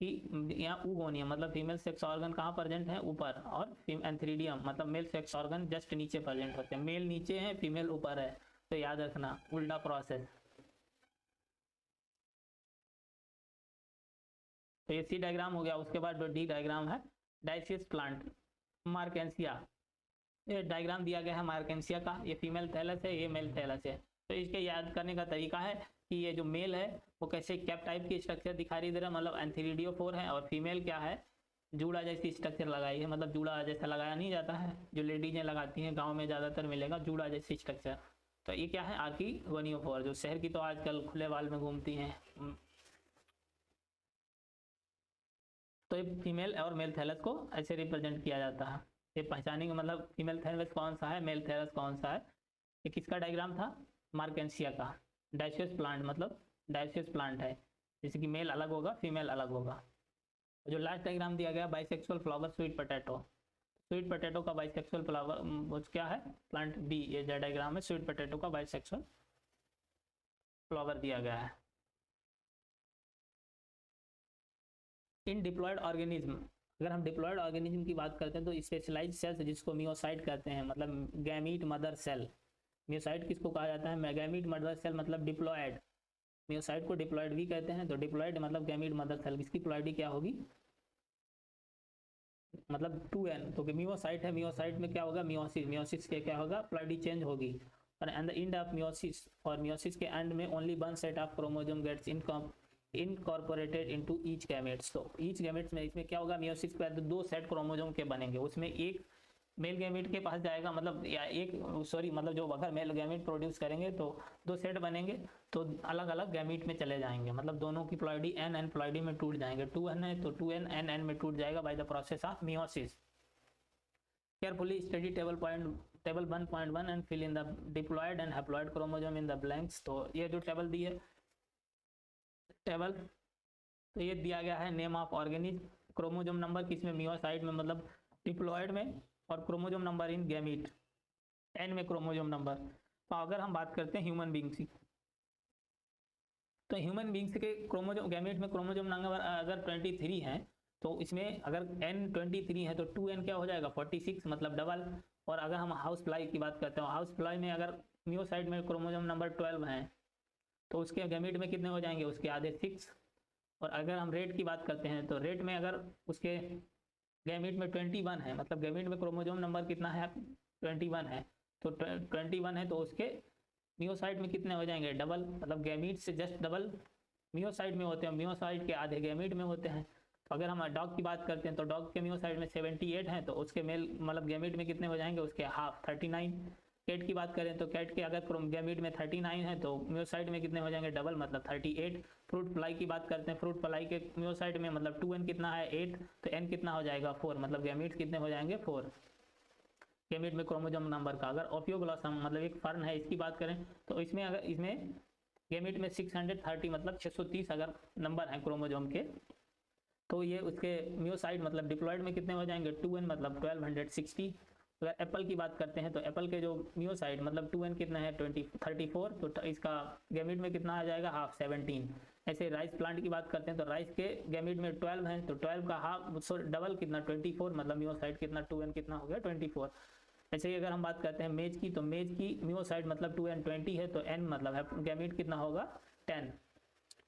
[SPEAKER 1] कि यहाँ ऊ होनी है, मतलब फीमेल सेक्स ऑर्गन कहाँ प्रेजेंट है? ऊपर। और एंथ्रीडियम मतलब मेल सेक्स ऑर्गन जस्ट नीचे प्रेजेंट होते हैं, मेल नीचे है, फीमेल ऊपर है। तो याद रखना, उल्टा प्रोसेस। तो ये सी डायग्राम हो गया। उसके बाद जो डी डायग्राम है, डाइसियस प्लांट, मार्केंसिया। ये डायग्राम दिया गया है मार्केंसिया का, ये फीमेल थैलस है, ये मेल थैलस है। तो इसके याद करने का तरीका है कि ये जो मेल है वो कैसे कैप टाइप की स्ट्रक्चर दिखाई दे रहा है, मतलब एंथीरिडियोफोर है, और फीमेल क्या है? जूड़ा जैसी स्ट्रक्चर लगाई है, मतलब जूड़ा जैसा लगाया नहीं जाता है, जो लेडीजें लगाती हैं गाँव में ज़्यादातर मिलेगा जूड़ा जैसी स्ट्रक्चर। तो ये क्या है? आर्कीगोनियोफोर, जो शहर की तो आजकल खुले बाल में घूमती हैं। तो ये फीमेल और मेल थैलस को ऐसे रिप्रेजेंट किया जाता है। ये पहचानेंगे, मतलब फीमेल थैलस कौन सा है, मेल थैलस कौन सा है। ये किसका डायग्राम था? मार्केंसिया का। डाइसियस प्लांट मतलब डाइसियस प्लांट है, जैसे कि मेल अलग होगा, फीमेल अलग होगा। जो लास्ट डायग्राम दिया गया, bisexual flower sweet potato. Sweet potato का बाइसेक्सुअल फ्लावर क्या है? Plant B. ये जो डायग्राम है स्वीट पोटैटो का बाइसेक्सुअल फ्लावर दिया गया है। इन डिप्लॉयड ऑर्गेनिज्म, अगर हम डिप्लॉयड ऑर्गेनिज्म की बात करते हैं तो स्पेशलाइज्ड सेल्स जिसको मियोसाइट कहते हैं, मतलब गैमीट मदर सेल। मियोसाइट किसको कहा जाता है? गैमीट मदर सेल मतलब डिप्लॉयड। मियोसाइट को डिप्लॉयड भी कहते हैं। तो डिप्लॉयड मतलब गैमीट मदर सेल, इसकी प्लॉयडी क्या होगी? मतलब 2n। तो मियोसाइट है, मियोसाइट में क्या होगा? मियोसिस। मियोसिस के क्या होगा? प्लॉयडी चेंज होगी। और and the end of meiosis, और मियोसिस के एंड में only one set of chromosome gets incorporated into each gametes. तो ईच गैमेट्स में इसमें क्या होगा? मियोसिस के बाद 2 सेट क्रोमोसोम के बनेंगे, उसमें एक मेल गैमेट के पास जाएगा, मतलब या एक सॉरी मतलब जो अगर मेल गैमेट प्रोड्यूस करेंगे तो 2 सेट बनेंगे, तो अलग अलग गैमेट में चले जाएंगे, मतलब दोनों की प्लॉयडी n प्लॉयडी में टूट जाएंगे। 2n है तो 2n n में टूट जाएगा by the process of meiosis. Carefully study table 1.1 and fill in the diploid and haploid chromosome in the blanks. तो ये जो टेबल दी है टेबल, तो ये दिया गया है name of organism, chromosome number किसमें? मियोसाइट में, मतलब डिप्लॉयड में, और chromosome number in gamete, n में क्रोमोसोम नंबर। तो अगर हम बात करते हैं ह्यूमन बींग्स की, तो ह्यूमन बींग्स के क्रोमोसोम गैमीट में क्रोमोसोम नंबर अगर 23 है, तो इसमें अगर n 23 है तो 2n क्या हो जाएगा? 46, मतलब डबल। और अगर हम हाउस फ्लाई की बात करते हैं, हाउस फ्लाई में अगर मियोसाइट में क्रोमोसोम नंबर 12 है तो उसके गैमीट में कितने हो जाएंगे? उसके आधे 6। और अगर हम रेट की बात करते हैं तो रेट में अगर उसके गैमीट में 21 है, मतलब गैमीट में क्रोमोसोम नंबर कितना है? 21 है। तो 21 है तो उसके मियोसाइट में कितने हो जाएंगे? डबल, मतलब गैमीट से जस्ट डबल मियोसाइट में होते हैं, मियोसाइट के आधे गैमीट में होते हैं। तो अगर हम डॉग की बात करते हैं तो डॉग के मियोसाइट में 78 है, तो उसके मेल मतलब गैमीट में कितने हो जाएंगे? उसके हाफ 39। कैट की बात करें तो कैट के अगर गैमीट में 39 है तो मियोसाइट में कितने हो जाएंगे? डबल, मतलब 38। फ्रूट फ्लाई की बात करते हैं, फ्रूट फ्लाई के मियोसाइट में मतलब 2n कितना है? 8। तो n कितना हो जाएगा? 4, मतलब गैमीट कितने हो जाएंगे? 4 गैमीट में क्रोमोसोम नंबर का। अगर ओपियोग्लोसम मतलब एक फर्न है, इसकी बात करें तो इसमें अगर इसमें गैमीट में 630 मतलब 630 अगर नंबर है क्रोमोसोम के, तो ये उसके मियोसाइट मतलब डिप्लॉयड में कितने हो जाएंगे? 2n मतलब 1260। अगर एप्पल की बात करते हैं तो एप्पल के जो मियोसाइट मतलब 2n कितना है? 34। तो इसका गैमीट में कितना आ जाएगा? हाफ 17। ऐसे राइस प्लांट की बात करते हैं तो राइस के गैमीट में 12 है, तो 12 का हाफ डबल कितना? 24, मतलब मियोसाइट कितना? 2n कितना हो गया? 24। ऐसे ही अगर हम बात करते हैं मेज की, तो मेज की मियोसाइट मतलब 2n 20 है, तो n मतलब है गैमीट कितना होगा? 10।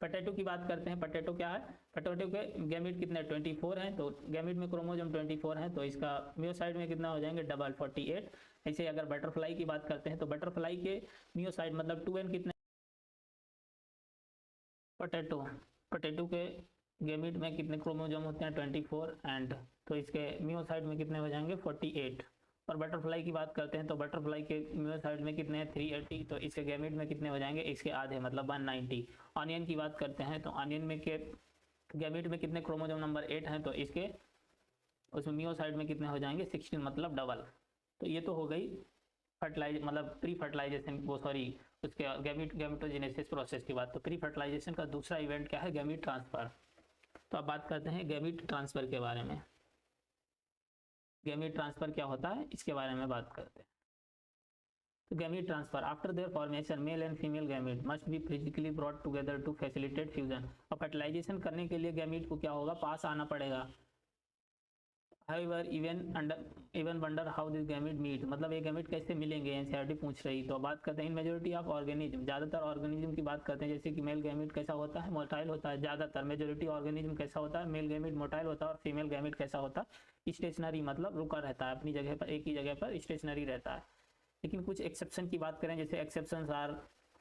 [SPEAKER 1] पोटैटो की बात करते हैं, पोटैटो क्या है? पोटैटो के गैमीट कितने? 24 हैं, तो गैमीट में क्रोमोसोम 24 है, तो इसका मियोसाइट में कितना हो जाएंगे? डबल 48। ऐसे अगर बटरफ्लाई की बात करते हैं तो बटरफ्लाई के मियोसाइट मतलब 2n कितने? पोटैटो पोटैटो के गैमीट में कितने क्रोमोसोम होते हैं? 24 एंड, तो इसके मियोसाइट में कितने हो जाएंगे? 48। और बटरफ्लाई की बात करते हैं तो बटरफ्लाई के मियोसाइट में कितने हैं? 380। तो इसके गैमीट में कितने हो जाएंगे? इसके आधे मतलब 190। ऑनियन की बात करते हैं तो ऑनियन में के गैमीट में कितने क्रोमोसोम नंबर 8 हैं, तो इसके उसमें मियोसाइट में कितने हो जाएंगे? 16, मतलब डबल। तो ये तो हो गई फर्टिलाइज मतलब प्री फर्टिलाइजेशन, वो सॉरी उसके गैमेटोजेनेसिस प्रोसेस की बात। तो प्री फर्टिलाइजेशन का दूसरा इवेंट क्या है? Gamete transfer. तो अब बात करते हैं गैमीट ट्रांसफर के बारे में। गैमीट ट्रांसफर क्या होता है इसके बारे में बात करते हैं। तो gamete transfer after their formation male and female gamete must be physically brought together to facilitate fusion. और फर्टिलाइजेशन करने के लिए गैमीट को क्या होगा? पास आना पड़ेगा। However, even wonder how this gamete meet, मतलब ये गैमेट कैसे मिलेंगे? एनसीईआरटी पूछ रही। तो बात करते हैं इन मेजोरिटी ऑफ ऑर्गेनिज्म, ज्यादातर ऑर्गेनिज्म की बात करते हैं, जैसे कि मेल गैमेट कैसा होता है? मोटाइल होता है। ज्यादातर मेजोरिटी ऑर्गेनिज्म कैसा होता है? मेल गैमेट मोटाइल होता है। और फीमेल गैमेट कैसा होता है? स्टेशनरी, मतलब रुका रहता है अपनी जगह पर, एक ही जगह पर स्टेशनरी रहता है। लेकिन कुछ एक्सेप्शन की बात करें, जैसे exception are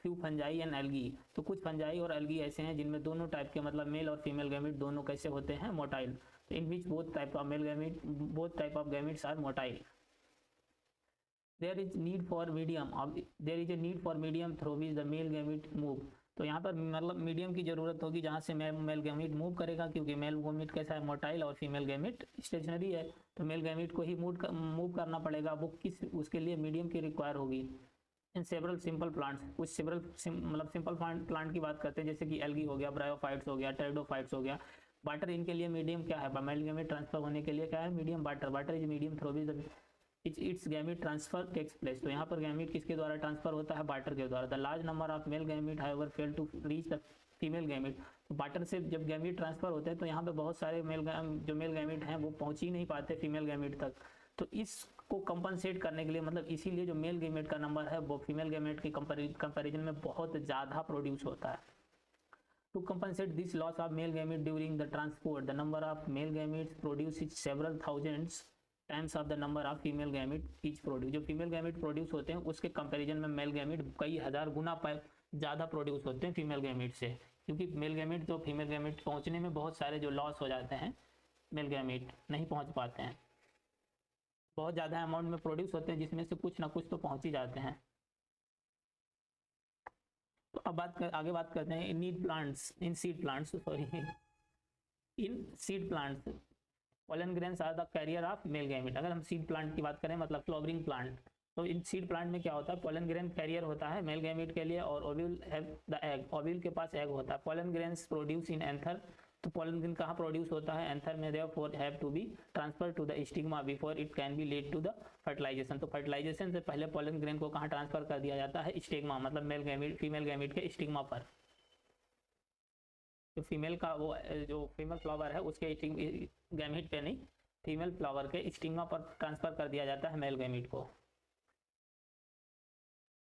[SPEAKER 1] few fungi and algae. तो कुछ फंजाई और एल्गी ऐसे हैं जिनमें दोनों टाइप के मतलब मेल और फीमेल गैमेट दोनों कैसे होते हैं? Motile. in which both type of gametes are motile. There is a need for medium through which the male gamete move. तो यहाँ पर मतलब मीडियम की जरूरत होगी जहाँ से मेल गैमेट मूव करेगा, क्योंकि मेल गैमेट कैसा है? मोटाइल, और फीमेल गैमेट स्टेशनरी है। तो मेल गैमेट को ही मूव करना पड़ेगा, वो किस उसके लिए मीडियम की रिक्वायर होगी। इन सेवरल सिंपल प्लांट्स, कुछ मतलब सिंपल प्लांट की बात करते हैं, जैसे कि एल्गी हो गया, ब्रायोफाइट्स हो गया, टेरिडोफाइट्स हो गया। वाटर इनके लिए मीडियम क्या है? मेल गैमेट ट्रांसफर होने के लिए क्या है? Medium water is medium through which its gamete transfer takes place. तो यहाँ पर गैमेट किसके द्वारा ट्रांसफर होता है? वाटर के द्वारा। The large number of male gamete however fail to reach the female gamete. Water से जब गैमीट ट्रांसफर होते हैं तो यहाँ पे बहुत सारे जो मेल गैमीट हैं वो पहुंच ही नहीं पाते फीमेल गैमीट तक। तो इसको कंपनसेट करने के लिए, मतलब इसीलिए जो मेल गैमेट का नंबर है वो फीमेल गैमेट के कंपैरिजन में बहुत ज़्यादा प्रोड्यूस होता है। To compensate this loss of male gamete during the transport, the number of male gametes produced is several thousands times of the number of female gamete each produce। जो फीमेल गैमेट प्रोड्यूस होते हैं उसके कंपैरिजन में मेल गैमेट कई हज़ार गुना ज़्यादा प्रोड्यूस होते हैं फीमेल गैमेट से, क्योंकि मेल गैमेट तो फीमेल गैमेट पहुंचने में बहुत सारे जो लॉस हो जाते हैं, मेल गैमेट नहीं पहुंच पाते हैं, बहुत ज़्यादा अमाउंट में प्रोड्यूस होते हैं जिसमें से कुछ ना कुछ तो पहुंच ही जाते हैं। तो अब आगे बात करते हैं in seed plants pollen grains are the carrier of male gamete. अगर हम सीड प्लांट की बात करें, मतलब फ्लावरिंग प्लांट, तो इन सीड प्लांट में क्या होता है, पोलन ग्रेन कैरियर होता है मेल गैमेट के लिए, और ovule have the egg, ovule के पास एग होता है। Pollen grains produce in anther, तो पोलन ग्रेन कहाँ प्रोड्यूस होता है, एंथर में, therefore have to be transfer to the stigma before it can be lead to the fertilisation. तो फर्टिलाइजेशन से पहले पोलन ग्रेन को कहाँ ट्रांसफर कर दिया जाता है, स्टिग्मा, मतलब मेल गैमेट फीमेल गैमेट के स्टिग्मा पर। जो फीमेल का वो जो फीमेल फ्लावर है उसके गैमेट पे नहीं, फीमेल फ्लावर के स्टिग्मा पर ट्रांसफर कर दिया जाता है मेल गैमेट को।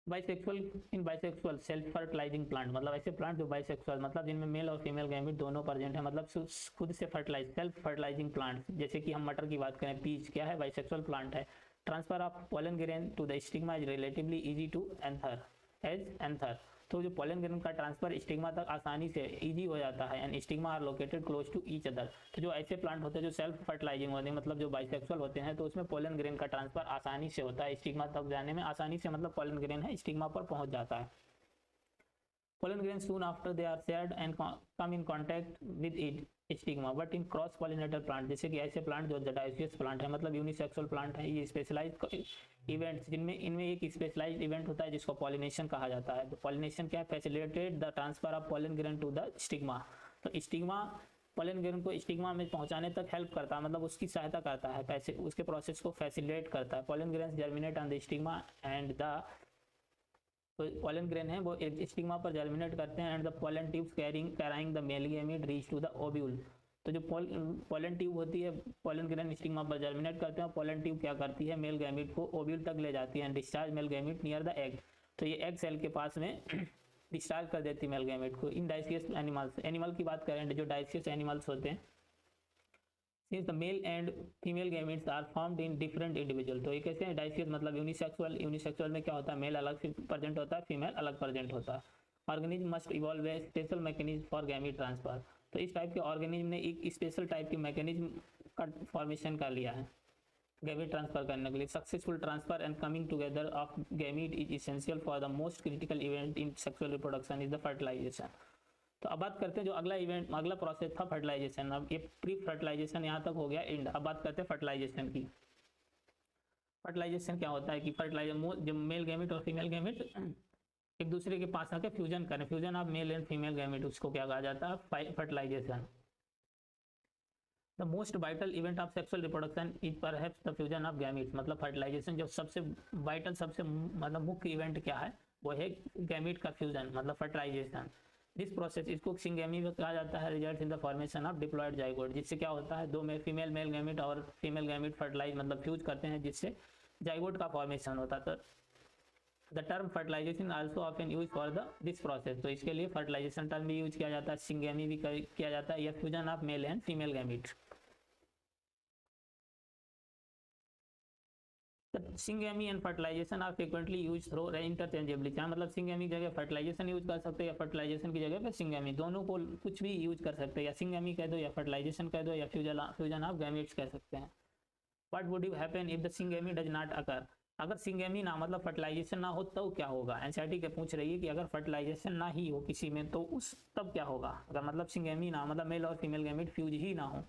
[SPEAKER 1] बाइसेक्सुअल सेल्फ फर्टिलाइजिंग प्लांट, मतलब ऐसे प्लांट जो बाइसेक्सुअल, मतलब जिनमें मेल और फीमेल गैमेट दोनों प्रेजेंट है, मतलब खुद से फर्टिलाइज सेल्फ फर्टिलाइजिंग प्लांट, जैसे कि हम मटर की बात करें, पीच क्या है, बाइसेक्सुअल प्लांट है। Transfer of pollen grain to the stigma is relatively easy to anther. तो जो पोलन ग्रेन का ट्रांसफर स्टिग्मा तक आसानी से इजी हो जाता है, and stigma are located close to each other. तो जो ऐसे प्लांट होते हैं जो सेल्फ फर्टिलाइजिंग होते हैं, मतलब जो बाइसेक्सुअल होते हैं, तो उसमें पोलन ग्रेन का ट्रांसफर आसानी से होता है, स्टिग्मा तक जाने में आसानी से, मतलब पोलन ग्रेन है स्टिग्मा पर पहुंच जाता है। Pollen grains soon after they are shared and come in contact with it stigma, but in cross pollinator plant, जैसे कि ऐसे प्लांट जो डाइसियस प्लांट है, मतलब यूनिसेक्सुअल प्लांट है, ये स्पेशलाइज इवेंट्स जिनमें इनमें एक स्पेशलाइज्ड इवेंट होता है जिसको पॉलिनेशन कहा जाता है। तो पॉलिनेशन क्या है, facilitate the transfer of pollen grain to the stigma. तो स्टिग्मा पोलन ग्रेन को स्टिग्मा में पहुंचाने तक हेल्प करता है, मतलब उसकी सहायता करता है, उसके प्रोसेस को फैसिलिटेट करता है। Pollen grains germinate on the stigma and the, तो पोलन ग्रेन है वो एक स्टिग्मा पर जर्मिनेट करते हैं, and the pollen tubes carrying the male gamete reach to the ovule. तो जो पोलन ट्यूब होती है, पोलन ग्रेन स्टिग्मा पर जर्मिनेट करते हैं, पोलन ट्यूब क्या करती है, मेल गैमेट को ओव्यूल तक ले जाती है, and discharge male gamete near the egg. तो ये एग सेल के पास में डिस्चार्ज कर देती है मेल गैमेट को। इन डाइसियस एनिमल की बात करें, जो डाइसियस एनिमल्स होते हैं, since the male and female gametes are formed in different individual. तो ये कैसे हैं, डाइसियस मतलब यूनिसेक्सुअल में क्या होता है, मेल अलग प्रेजेंट होता है, फीमेल अलग प्रेजेंट होता है। Organism must evolve a special mechanism for gamete transfer. तो इस टाइप के ऑर्गेनिज्म ने एक स्पेशल टाइप की मैकेनिज्म का फॉर्मेशन कर लिया है गैमेट ट्रांसफर करने के लिए। Successful transfer and coming together of gamete is essential for the most critical event in sexual reproduction is the fertilisation. तो अब बात करते हैं जो अगला प्रोसेस था फर्टिलाइजेशन। अब ये प्री फर्टिलाइजेशन यहाँ तक हो गया एंड। अब बात करते हैं फर्टिलाइजेशन की। फर्टिलाइजेशन क्या होता है कि जब मेल गैमेट और फीमेल गैमेट एक दूसरे के पास आके फ्यूजन करें, fusion of male and female gamete, उसको क्या कहा जाता है, fertilisation. The most vital event of sexual reproduction is perhaps the fusion of gametes. मतलब फर्टिलाइजेशन जो सबसे वाइटल, सबसे मतलब मुख्य इवेंट क्या है, वो है गैमेट का फ्यूजन, मतलब फर्टिलाइजेशन। दिस प्रोसेस, इसको सिंगेमी में कहा जाता है, result in the formation of diploid zygote. जिससे क्या होता है, दो में फीमेल मेल गैमेट और फीमेल गैमेट फर्टिलाइज मतलब फ्यूज करते हैं, जिससे जाइगोट का फॉर्मेशन होता है। The term fertilisation also often use for this process. तो इसके लिए फर्टिलाइजेशन टर्म भी यूज किया जाता है, सिंगेमी भी किया जाता है, या fusion of male and female gamete. Syngamy and fertilisation are frequently use through interchangeably. क्या मतलब सिंगेमी की जगह फर्टिलाइजेशन यूज कर सकते हैं, या फर्टिलाइजेशन की जगह पे सिंगेमी, दोनों को कुछ भी यूज कर सकते हैं, या सिंगेमी कह दो, या फर्टिलाइजेशन कह दो, या फ्यूजन ऑफ गैमेट्स कह सकते हैं। What would you happen if the syngamy does not occur. अगर सिंगेमी ना मतलब फर्टिलाइजेशन ना हो तो क्या होगा। एनसीईआरटी के पूछ रही है कि अगर फर्टिलाइजेशन ना ही हो किसी में तो उस तब क्या होगा। अगर मतलब सिंगेमी ना मतलब मेल और फीमेल गैमेट फ्यूज ही ना हो।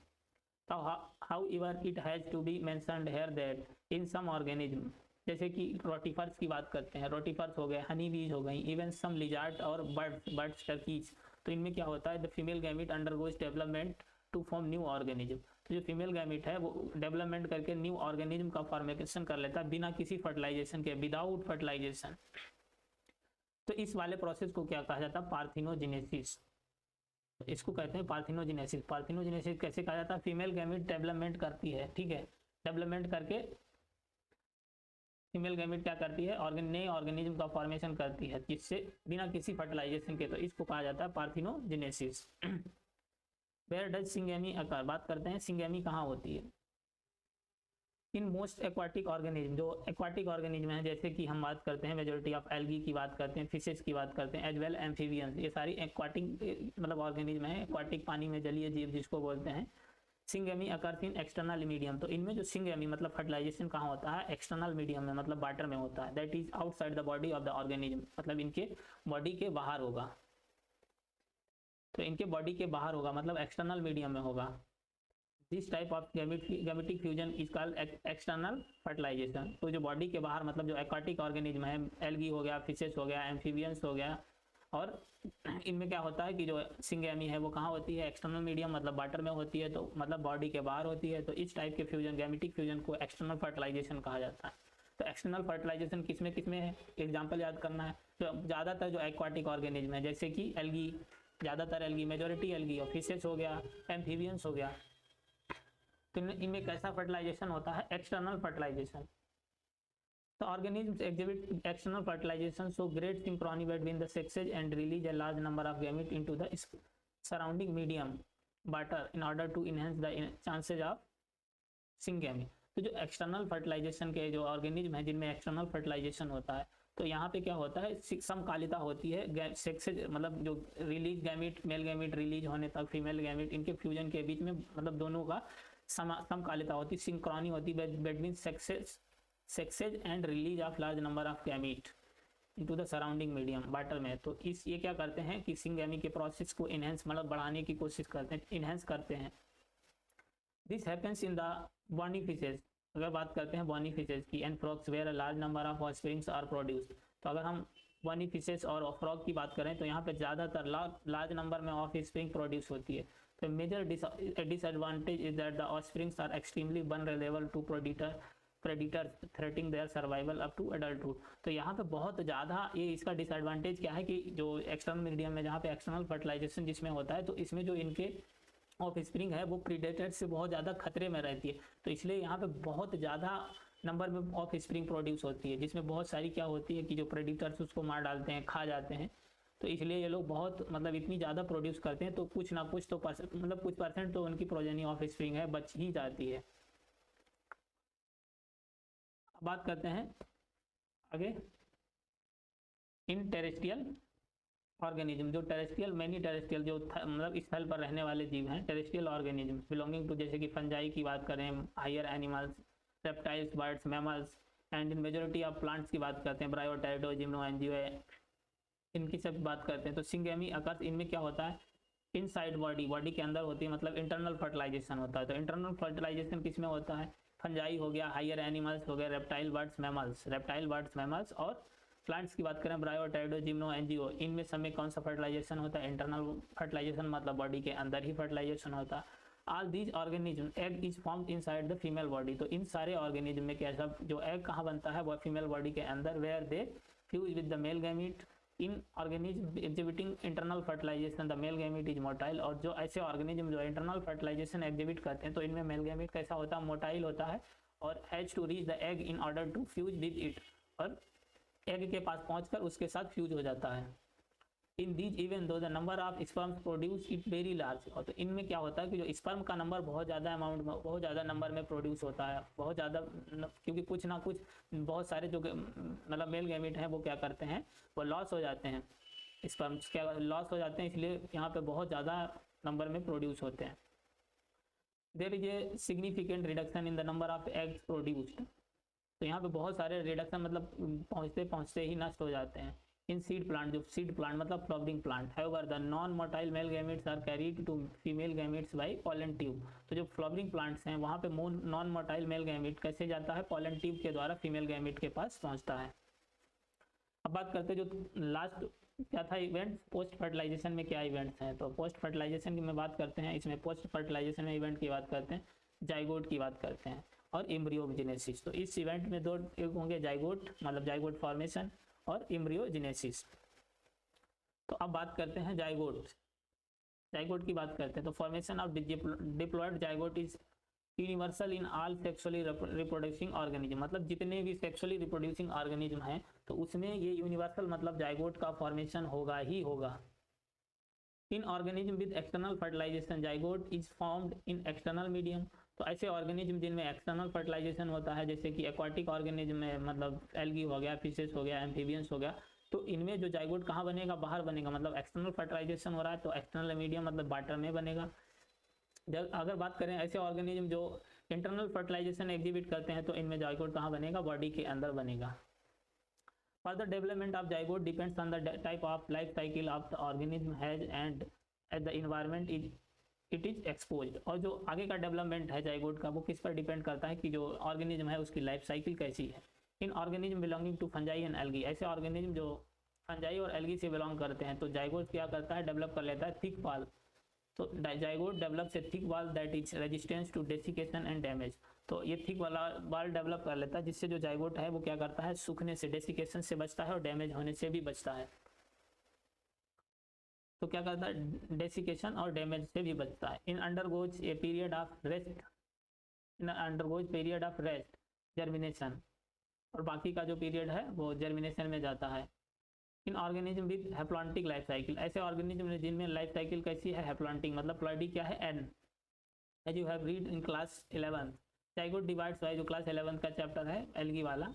[SPEAKER 1] However, it has to be mentioned here that in some organism, जैसे कि रोटिफर्स की बात करते हैं, रोटिफर्स हो गए, हनी बीज हो गई, इवन सम लिजार्ड और बर्ड्स टर्कीज, तो इनमें क्या होता है, the female gamete undergoes development to form new organism. तो जो फीमेल गैमेट है वो डेवलपमेंट करके न्यू ऑर्गेनिज्म का फॉर्मेशन कर लेता है बिना किसी फर्टिलाइजेशन के, विदाउट फर्टिलाइजेशन। तो इस वाले प्रोसेस को क्या कहा जाता है, पार्थिनोजेनेसिस। इसको कहते हैं पार्थिनोजेनेसिस। पार्थिनोजेनेसिस कैसे कहा जाता है? फीमेल गैमेट डेवलपमेंट करती है, ठीक है, डेवलपमेंट करके फीमेल गैमेट क्या करती है? नए ऑर्गेनिज्म का फॉर्मेशन करती है, जिससे बिना किसी फर्टिलाइजेशन के, तो इसको कहा जाता है पार्थिनोजेनेसिस। वेयर डज सिंगेमी अकर? बात करते हैं सिंगेमी कहाँ होती है। इन मोस्ट एक्वाटिक ऑर्गेनिज्म, जो एक्वाटिक ऑर्गेनिज्म है, जैसे कि हम बात करते हैं मेजोरिटी ऑफ एल्गी की बात करते हैं, फिशेस की बात करते हैं, एज वेल एम्फीबियंस, ये सारी एक्वाटिक मतलब ऑर्गेनिज्म है, एक्वाटिक पानी में जलीय जीव जिसको बोलते हैं। Syngamy occurs in external medium, तो इनमें जो सिंगेमी मतलब फर्टिलाइजेशन कहाँ होता है? एक्सटर्नल मीडियम में, मतलब वाटर में होता है। That is outside the body of the organism, मतलब इनके बॉडी के बाहर होगा, तो इनके बॉडी के बाहर होगा, मतलब एक्सटर्नल मीडियम में होगा। This type of gametic fusion is called external fertilisation. तो जो बॉडी के बाहर मतलब जो एक्वाटिक ऑर्गेनिज्म है, एल्गी हो गया, फिशेस हो गया, एम्फीबियंस हो गया, और इनमें क्या होता है कि जो सिंगेमी है वो कहाँ होती है? एक्सटर्नल मीडियम, मतलब वाटर में होती है, तो मतलब बॉडी के बाहर होती है। तो इस टाइप के फ्यूजन, गैमेटिक फ्यूजन को एक्सटर्नल फर्टिलाइजेशन कहा जाता है। तो एक्सटर्नल फर्टिलाइजेशन किसमें किसमें है? एग्जाम्पल याद करना है। तो ज़्यादातर जो एक्वाटिक ऑर्गेनिज्म है, जैसे कि एल्गी, ज़्यादातर एल्गी, मेजोरिटी एल्गी, और फिशेस हो गया, एम्फीबियंस हो गया, तो इनमें कैसा फर्टिलाइजेशन होता है? External fertilisation. The organisms exhibit external fertilization, so great synchrony between the sexes and release a large number of gametes into the surrounding medium water in order to enhance the chances of syngamy। तो जो एक्सटर्नल फर्टिलाइजेशन के जो ऑर्गेनिज्म है जिनमें एक्सटर्नल फर्टिलाइजेशन होता है, तो यहाँ पे क्या होता है? समकालिता होती है सेक्सेज, मतलब जो release gamete, male gamete release होने तक फीमेल गैमेट, इनके फ्यूजन के बीच में मतलब दोनों का समकालिता होती, सिंक्रोनी होती between sexes and release of large number of gamete into the surrounding medium water में। तो इस ये क्या करते हैं कि सिंगेमी के प्रोसेस को इनहेंस मतलब बढ़ाने की कोशिश करते हैं, इनहेंस करते हैं। This happens in the bony fishes. अगर बात करते हैं बॉनी फिशेज की, and frogs where a large number of offsprings are produce. तो अगर हम बॉनी फिशेज और फ्रॉग की बात करें तो यहाँ पे ज़्यादातर लार्ज नंबर में ऑफस्प्रिंग प्रोड्यूस होती है। तो major disadvantage is that the offsprings are extremely vulnerable to predator threatening their survival up to adulthood. तो यहाँ पे बहुत ज़्यादा ये इसका डिसएडवांटेज क्या है कि जो एक्सटर्नल मीडियम में जहाँ पे एक्सटर्नल फर्टिलाइजेशन जिसमें होता है, तो इसमें जो इनके ऑफ स्प्रिंग है वो प्रीडेटर से बहुत ज़्यादा खतरे में रहती है। तो इसलिए यहाँ पे बहुत ज़्यादा नंबर में ऑफ स्प्रिंग प्रोड्यूस होती है, जिसमें बहुत सारी क्या होती है कि जो प्रेडिटर्स उसको मार डालते हैं, खा जाते हैं। तो इसलिए ये लोग बहुत मतलब इतनी ज़्यादा प्रोड्यूस करते हैं, तो कुछ ना कुछ तो मतलब कुछ परसेंट तो उनकी प्रोजेनी ऑफ स्प्रिंग है बच ही जाती है। अब बात करते हैं आगे इन टेरेस्ट्रियल ऑर्गेनिज्म। जो टेरेस्ट्रियल, मैनी टेरेस्ट्रियल जो मतलब स्थल पर रहने वाले जीव हैं, टेरेस्ट्रियल ऑर्गेनिज्म बिलोंगिंग टू, जैसे कि फंजाई की बात करें, higher animals, reptiles, birds, mammals, and in majority of plants की बात करते हैं, ब्रायोटाइडो, जिम्नो, एंजियो, इनकी सब बात करते हैं। तो सिंगेमी अकर्स, इनमें क्या होता है? इनसाइड बॉडी के अंदर होती है, मतलब इंटरनल फर्टिलाइजेशन होता है। तो इंटरनल फर्टिलाइजेशन किसमें होता है? फंजाई हो गया, हायर एनिमल्स हो गए, रेप्टाइल, बर्ड्स, मैमल्स, और प्लांट्स की बात करें, ब्रायोटाइडो, जिम्नो, एंजियो, इनमें सब में कौन सा फर्टिलाइजेशन होता है? इंटरनल फर्टिलाइजेशन, मतलब बॉडी के अंदर ही फर्टिलाइजेशन होता है। All these organism egg is formed inside the female body. तो इन सारे ऑर्गेनिज्म में क्या सब जो एग कहाँ बनता है? वो फीमेल बॉडी के अंदर, where they fuse with the male gamete. In organism exhibiting internal fertilisation the male gamete is motile. और जो ऐसे ऑर्गेनिज्म जो इंटरनल फर्टिलाइजेशन एग्जिबिट करते हैं, तो इनमें मेल गैमीट कैसा होता है? मोटाइल होता है, और has to reach the egg in order to fuse with it, और एग के पास पहुंचकर उसके साथ फ्यूज हो जाता है। In these even though the number of sperms produce it very large. और तो इनमें क्या होता है कि जो स्पर्म का नंबर बहुत ज़्यादा अमाउंट में, बहुत ज़्यादा नंबर में प्रोड्यूस होता है, बहुत ज़्यादा, क्योंकि कुछ ना कुछ बहुत सारे जो मतलब मेल गैमेट हैं वो क्या करते हैं? वो लॉस हो जाते हैं, स्पर्म्स क्या लॉस हो जाते हैं, इसलिए यहाँ पे बहुत ज़्यादा नंबर में प्रोड्यूस होते हैं। There is a significant reduction in the number of eggs produced. तो यहाँ पे बहुत सारे रिडक्शन, मतलब पहुँचते पहुँचते ही नष्ट हो जाते हैं। इन सीड प्लांट, जो सीड प्लांट मतलब flowering plant, however the non motile male gametes are carried to female gametes by pollen tube. तो जो फ्लॉवरिंग प्लांट्स हैं वहाँ पे नॉन मोटाइल मेल गैमेट कैसे जाता है? पॉलन ट्यूब के द्वारा फीमेल गैमेट के पास पहुँचता है। अब बात करते हैं जो लास्ट क्या था इवेंट, पोस्ट फर्टिलाइजेशन में क्या इवेंट्स हैं। तो पोस्ट फर्टिलाइजेशन की में बात करते हैं, इसमें पोस्ट फर्टिलाइजेशन में इवेंट की बात करते हैं, जाइगोट की बात करते हैं, और एम्ब्रियोजेनेसिस। तो इस इवेंट में दो एक होंगे, जाइगोट मतलब जाइगोट फॉर्मेशन, और एम्ब्रियोजेनेसिस। तो अब बात करते हैं जाइगोट। जाइगोट की बात करते हैं तो formation of diploid zygote is universal in all sexually reproducing organism, मतलब जितने भी सेक्सुअली रिप्रोड्यूसिंग ऑर्गेनिज्म हैं तो उसमें ये यूनिवर्सल मतलब जाइगोट का फॉर्मेशन होगा ही होगा। In organism with external fertilisation zygote is formed in external medium, तो ऐसे ऑर्गेनिज्म जिनमें एक्सटर्नल फर्टिलाइजेशन होता है जैसे कि एक्वाटिक ऑर्गेनिज्म में मतलब एल्गी हो गया, फिशेस हो गया, एम्फीबियंस हो गया, तो इनमें जो जाइगोट कहाँ बनेगा, बाहर बनेगा, मतलब एक्सटर्नल फर्टिलाइजेशन हो रहा है तो एक्सटर्नल मीडियम मतलब वाटर में बनेगा। जब अगर बात करें ऐसे ऑर्गेनिज्म जो इंटरनल फर्टिलाइजेशन एग्जिबिट करते हैं तो इनमें जाइगोट कहाँ बनेगा, बॉडी के अंदर बनेगा। Further development of zygote depends on the type of life cycle of the organism has and at the environment it is exposed, और जो आगे का डेवलपमेंट है जाइगोट का वो किस पर डिपेंड करता है कि जो ऑर्गेनिज्म है उसकी लाइफ साइकिल कैसी है। In organism belonging to fungi and algae, ऐसे ऑर्गेनिज्म जो फंजाई और एल्गी से बिलोंग करते हैं तो जाइगोट क्या करता है, डेवलप कर लेता है थिक वॉल, तो zygote develops a thick wall that is resistance to desiccation and damage, तो ये थिक वाला वॉल डेवलप कर लेता है जिससे जो जाइगोट है वो क्या करता है, सूखने से, डेसिकेशन से बचता है और डैमेज होने से भी बचता है। तो क्या करता है, डेसिकेशन और डैमेज से भी बचता है। In undergoes a period of rest, in undergoes period of rest germination, और बाकी का जो पीरियड है वो जर्मिनेशन में जाता है। In organism with haplontic life cycle, ऐसे ऑर्गेनिज्म जिनमें लाइफ साइकिल कैसी है, हैप्लॉन्टिक मतलब प्लॉइडी क्या है, N, as you have read in class 11 zygote divides by, जो क्लास 11 का चैप्टर है एल्गी वाला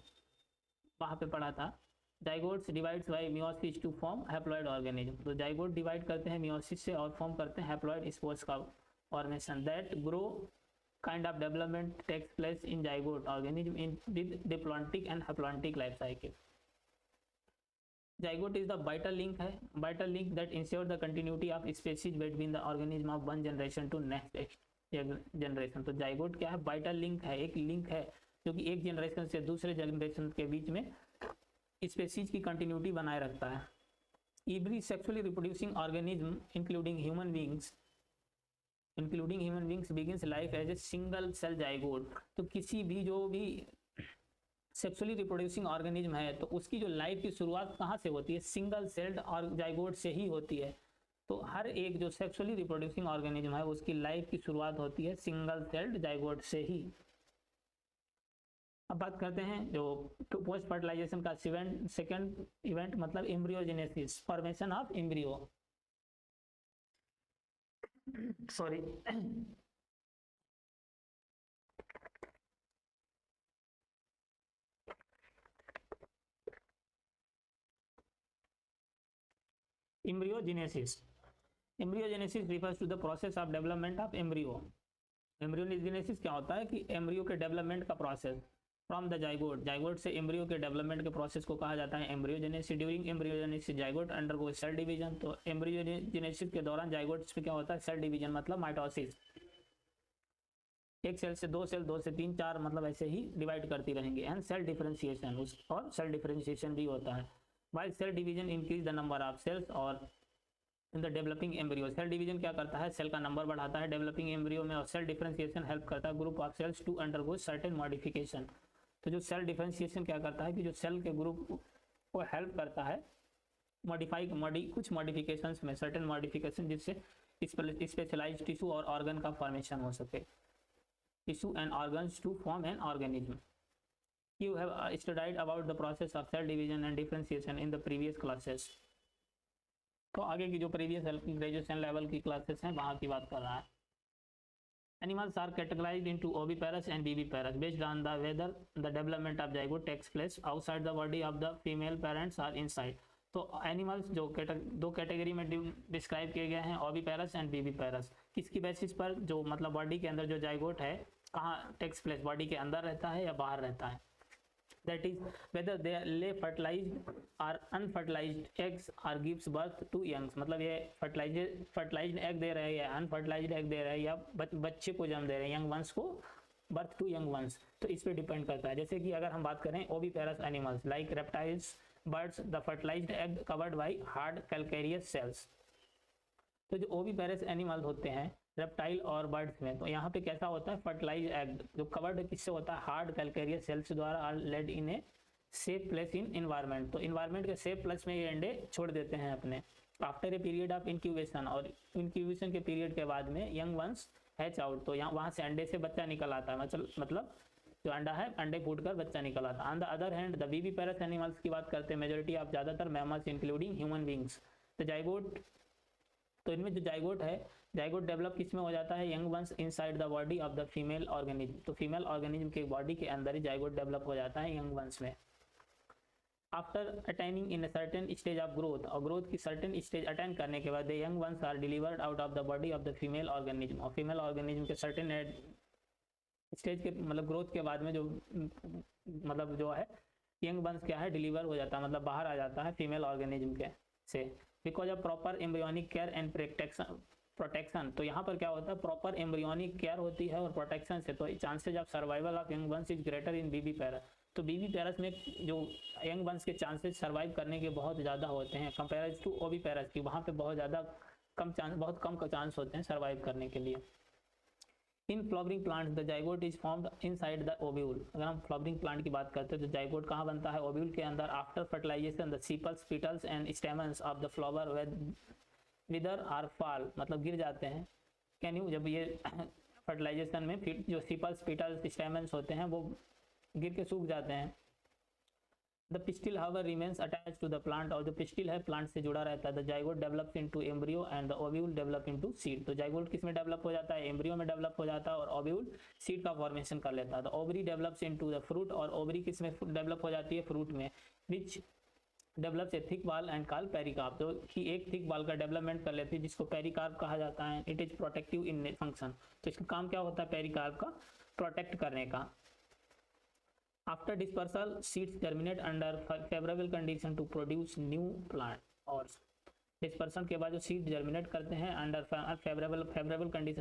[SPEAKER 1] वहाँ पे पढ़ा था, zygotes divides by meiosis to form haploid organism, तो जाइगोट डिवाइड करते हैं मियोसिस से और फॉर्म करते हैं हैप्लॉइड स्पोर्स का formation. That grow kind of development takes place in zygote organism in with diplontic and haplontic life cycle. Zygote is the vital link that ensures the continuity of species between the organism of one generation to next generation। तो जाइगोट क्या है, वाइटल लिंक है, एक लिंक है जो कि एक जनरेशन से दूसरे जनरेशन के बीच में स्पेसीज की कंटिन्यूटी बनाए रखता है। Every sexually reproducing organism including human beings begins life as a single cell zygote, तो किसी भी जो भी सेक्सुअली रिप्रोड्यूसिंग ऑर्गेनिज्म है तो उसकी जो लाइफ की शुरुआत कहाँ से होती है, सिंगल सेल्ड और जाइगोट से ही होती है। तो हर एक जो सेक्सुअली रिप्रोड्यूसिंग ऑर्गेनिज्म है उसकी लाइफ की शुरुआत होती है सिंगल सेल्ड जाइगोट से ही। अब बात करते हैं जो पोस्ट फर्टिलाइजेशन का सेकेंड इवेंट मतलब embryogenesis, formation of embryo. Sorry, embryogenesis refers to the process of development of embryo। Embryogenesis क्या होता है कि एम्ब्रियो के डेवलपमेंट का प्रोसेस फ्रॉम द जाइगोट से एम्ब्रियो के डेवलपमेंट के प्रोसेस को कहा जाता है embryogenesis. During embryogenesis zygote undergoes cell division, तो एम्ब्रियोजेनेसिस के दौरान जाइगोट्स में क्या होता है, सेल डिवीजन मतलब माइटोसिस, एक सेल से दो सेल, दो से तीन, चार, मतलब ऐसे ही डिवाइड करती रहेंगे। एंड सेल डिफरेंशिएशन, और सेल डिफरेंशिएशन भी होता है। While cell division increase the number of cells और in the developing embryo, cell division क्या करता है, सेल का नंबर बढ़ाता है डेवलपिंग एम्ब्रियो में, और सेल डिफरेंशिएशन हेल्प करता है group of cells to undergo certain modification. तो जो सेल डिफरेंशिएशन क्या करता है कि जो सेल के ग्रुप को हेल्प करता है कुछ मॉडिफिकेशंस में, सर्टेन मॉडिफिकेशन जिससे स्पेशलाइज्ड टिश्यू और ऑर्गन का फॉर्मेशन हो सके, tissue and organs to form an organism. You have studied about the process of cell division and differentiation in the previous classes। तो आगे की जो प्रीवियस ग्रेजुएशन लेवल की क्लासेस हैं वहाँ की बात कर रहा है। Animals are categorized into oviparous and viviparous based on the whether the development of zygote takes place outside the body of the female parents or inside। तो एनिमल्स जो दो कैटेगरी में डिस्क्राइब किए गए हैं, ओविपेरस एंड विविपेरस, किसकी बेसिस पर, जो मतलब बॉडी के अंदर जो जाइगोट है कहाँ टेक्स प्लेस, बॉडी के अंदर रहता है या बाहर रहता है। That is whether they lay fertilized or unfertilized eggs or gives birth to youngs, मतलब ये fertilized egg दे रहे हैं या unfertilized egg दे रहे हैं या बच्चे को जन्म दे रहे हैं, यंग वंस को, बर्थ टू यंग वंस, तो इस पे डिपेंड करता है। जैसे कि अगर हम बात करें oviparous animals like reptiles, birds, the fertilised egg covered by hard calcareous shells. तो जो ओविपेरस एनिमल्स होते हैं रेप्टाइल और बर्ड्स में, तो यहाँ पे कैसा होता है, फर्टिलाइज एग जो कवर्ड किससे होता है, हार्ड कैल्केरियस सेल्स द्वारा, are laid in a safe place in environment, तो इन्वायरमेंट के सेफ प्लेस में ये अंडे छोड़ देते हैं अपने। After a period of incubation, और इंक्यूबेशन के पीरियड के बाद में यंग वंस हैच आउट, तो यहाँ वहाँ से अंडे से बच्चा निकल आता है, मतलब जो अंडा है अंडे फूट कर बच्चा निकल आता है। On the other hand the viviparous animals की बात करते हैं, मेजोरिटी ऑफ ज़्यादातर मैमल्स इंक्लूडिंग ह्यूमन बींग्स, तो जाइगोट, तो इनमें जो जाइगोट है, जाइगोट डेवलप किस में हो जाता है, young ones inside the body of the female organism, तो फीमेल ऑर्गेनिज्म के बॉडी के अंदर ही जाइगोट डेवलप हो जाता है यंग वंस में। After attaining in certain stage of growth, और ग्रोथ की सर्टेन स्टेज अटेंड करने के बाद young ones are delivered out of the body of the female organism, और फीमेल ऑर्गेनिज्म के सर्टेन स्टेज के मतलब ग्रोथ के बाद में जो मतलब जो है यंग वंस क्या है डिलीवर हो जाता है, मतलब बाहर आ जाता है फीमेल ऑर्गेनिज्म के से, because of proper embryonic care and protection, तो यहाँ पर क्या होता है प्रॉपर एम्ब्रियोनिक केयर होती है और प्रोटेक्शन से, तो chances of survival of young ones is greater in viviparous, तो बीबी पैरस में जो यंग वंस के चांसेस सर्वाइव करने के बहुत ज़्यादा होते हैं कंपेयर टू ओवी पैरस की, वहाँ पे बहुत ज़्यादा कम चांस, बहुत कम का चांस होते हैं सर्वाइव करने के लिए। In flowering plants the zygote is formed inside the ovule, अगर हम फ्लावरिंग प्लांट की बात करते हैं तो जाइगोट कहाँ बनता है, ओव्यूल के अंदर। After fertilisation the sepals petals and stamens of the flower wither or fall, मतलब गिर जाते हैं। कैन यू, जब ये फर्टिलाइजेशन में फिर जो सीपल्स पिटल्स स्टेमन्स होते हैं वो गिर के सूख जाते हैं। The pistil however remains attach to the plant, और जो पिस्टिल है प्लांट से जुड़ा रहता है। The zygote develops into embryo and the ovule develop into seed, तो जाइगोट किस में डेवलप हो जाता है, एम्ब्रियो में डेवलप हो जाता है, और ओव्यूल सीड का फॉर्मेशन कर लेता है। The ovary develops into the fruit, और ओवरी किस में डेवलप हो जाती है, फ्रूट में, विच डेवलप्स ए थिक बाल एंड कॉल पेरिकार्प, जो कि एक थिक बाल का डेवलपमेंट कर लेती है जिसको पेरिकार्प कहा जाता है। It is protective in function, तो इसका काम क्या होता है पेरिकार्प का, प्रोटेक्ट करने का। After dispersal, seeds germinate under favorable condition to produce new plant, और डिस्पर्सन के बाद जो सीड जर्मिनेट करते हैं अंडर फेवरेबल कंडीशन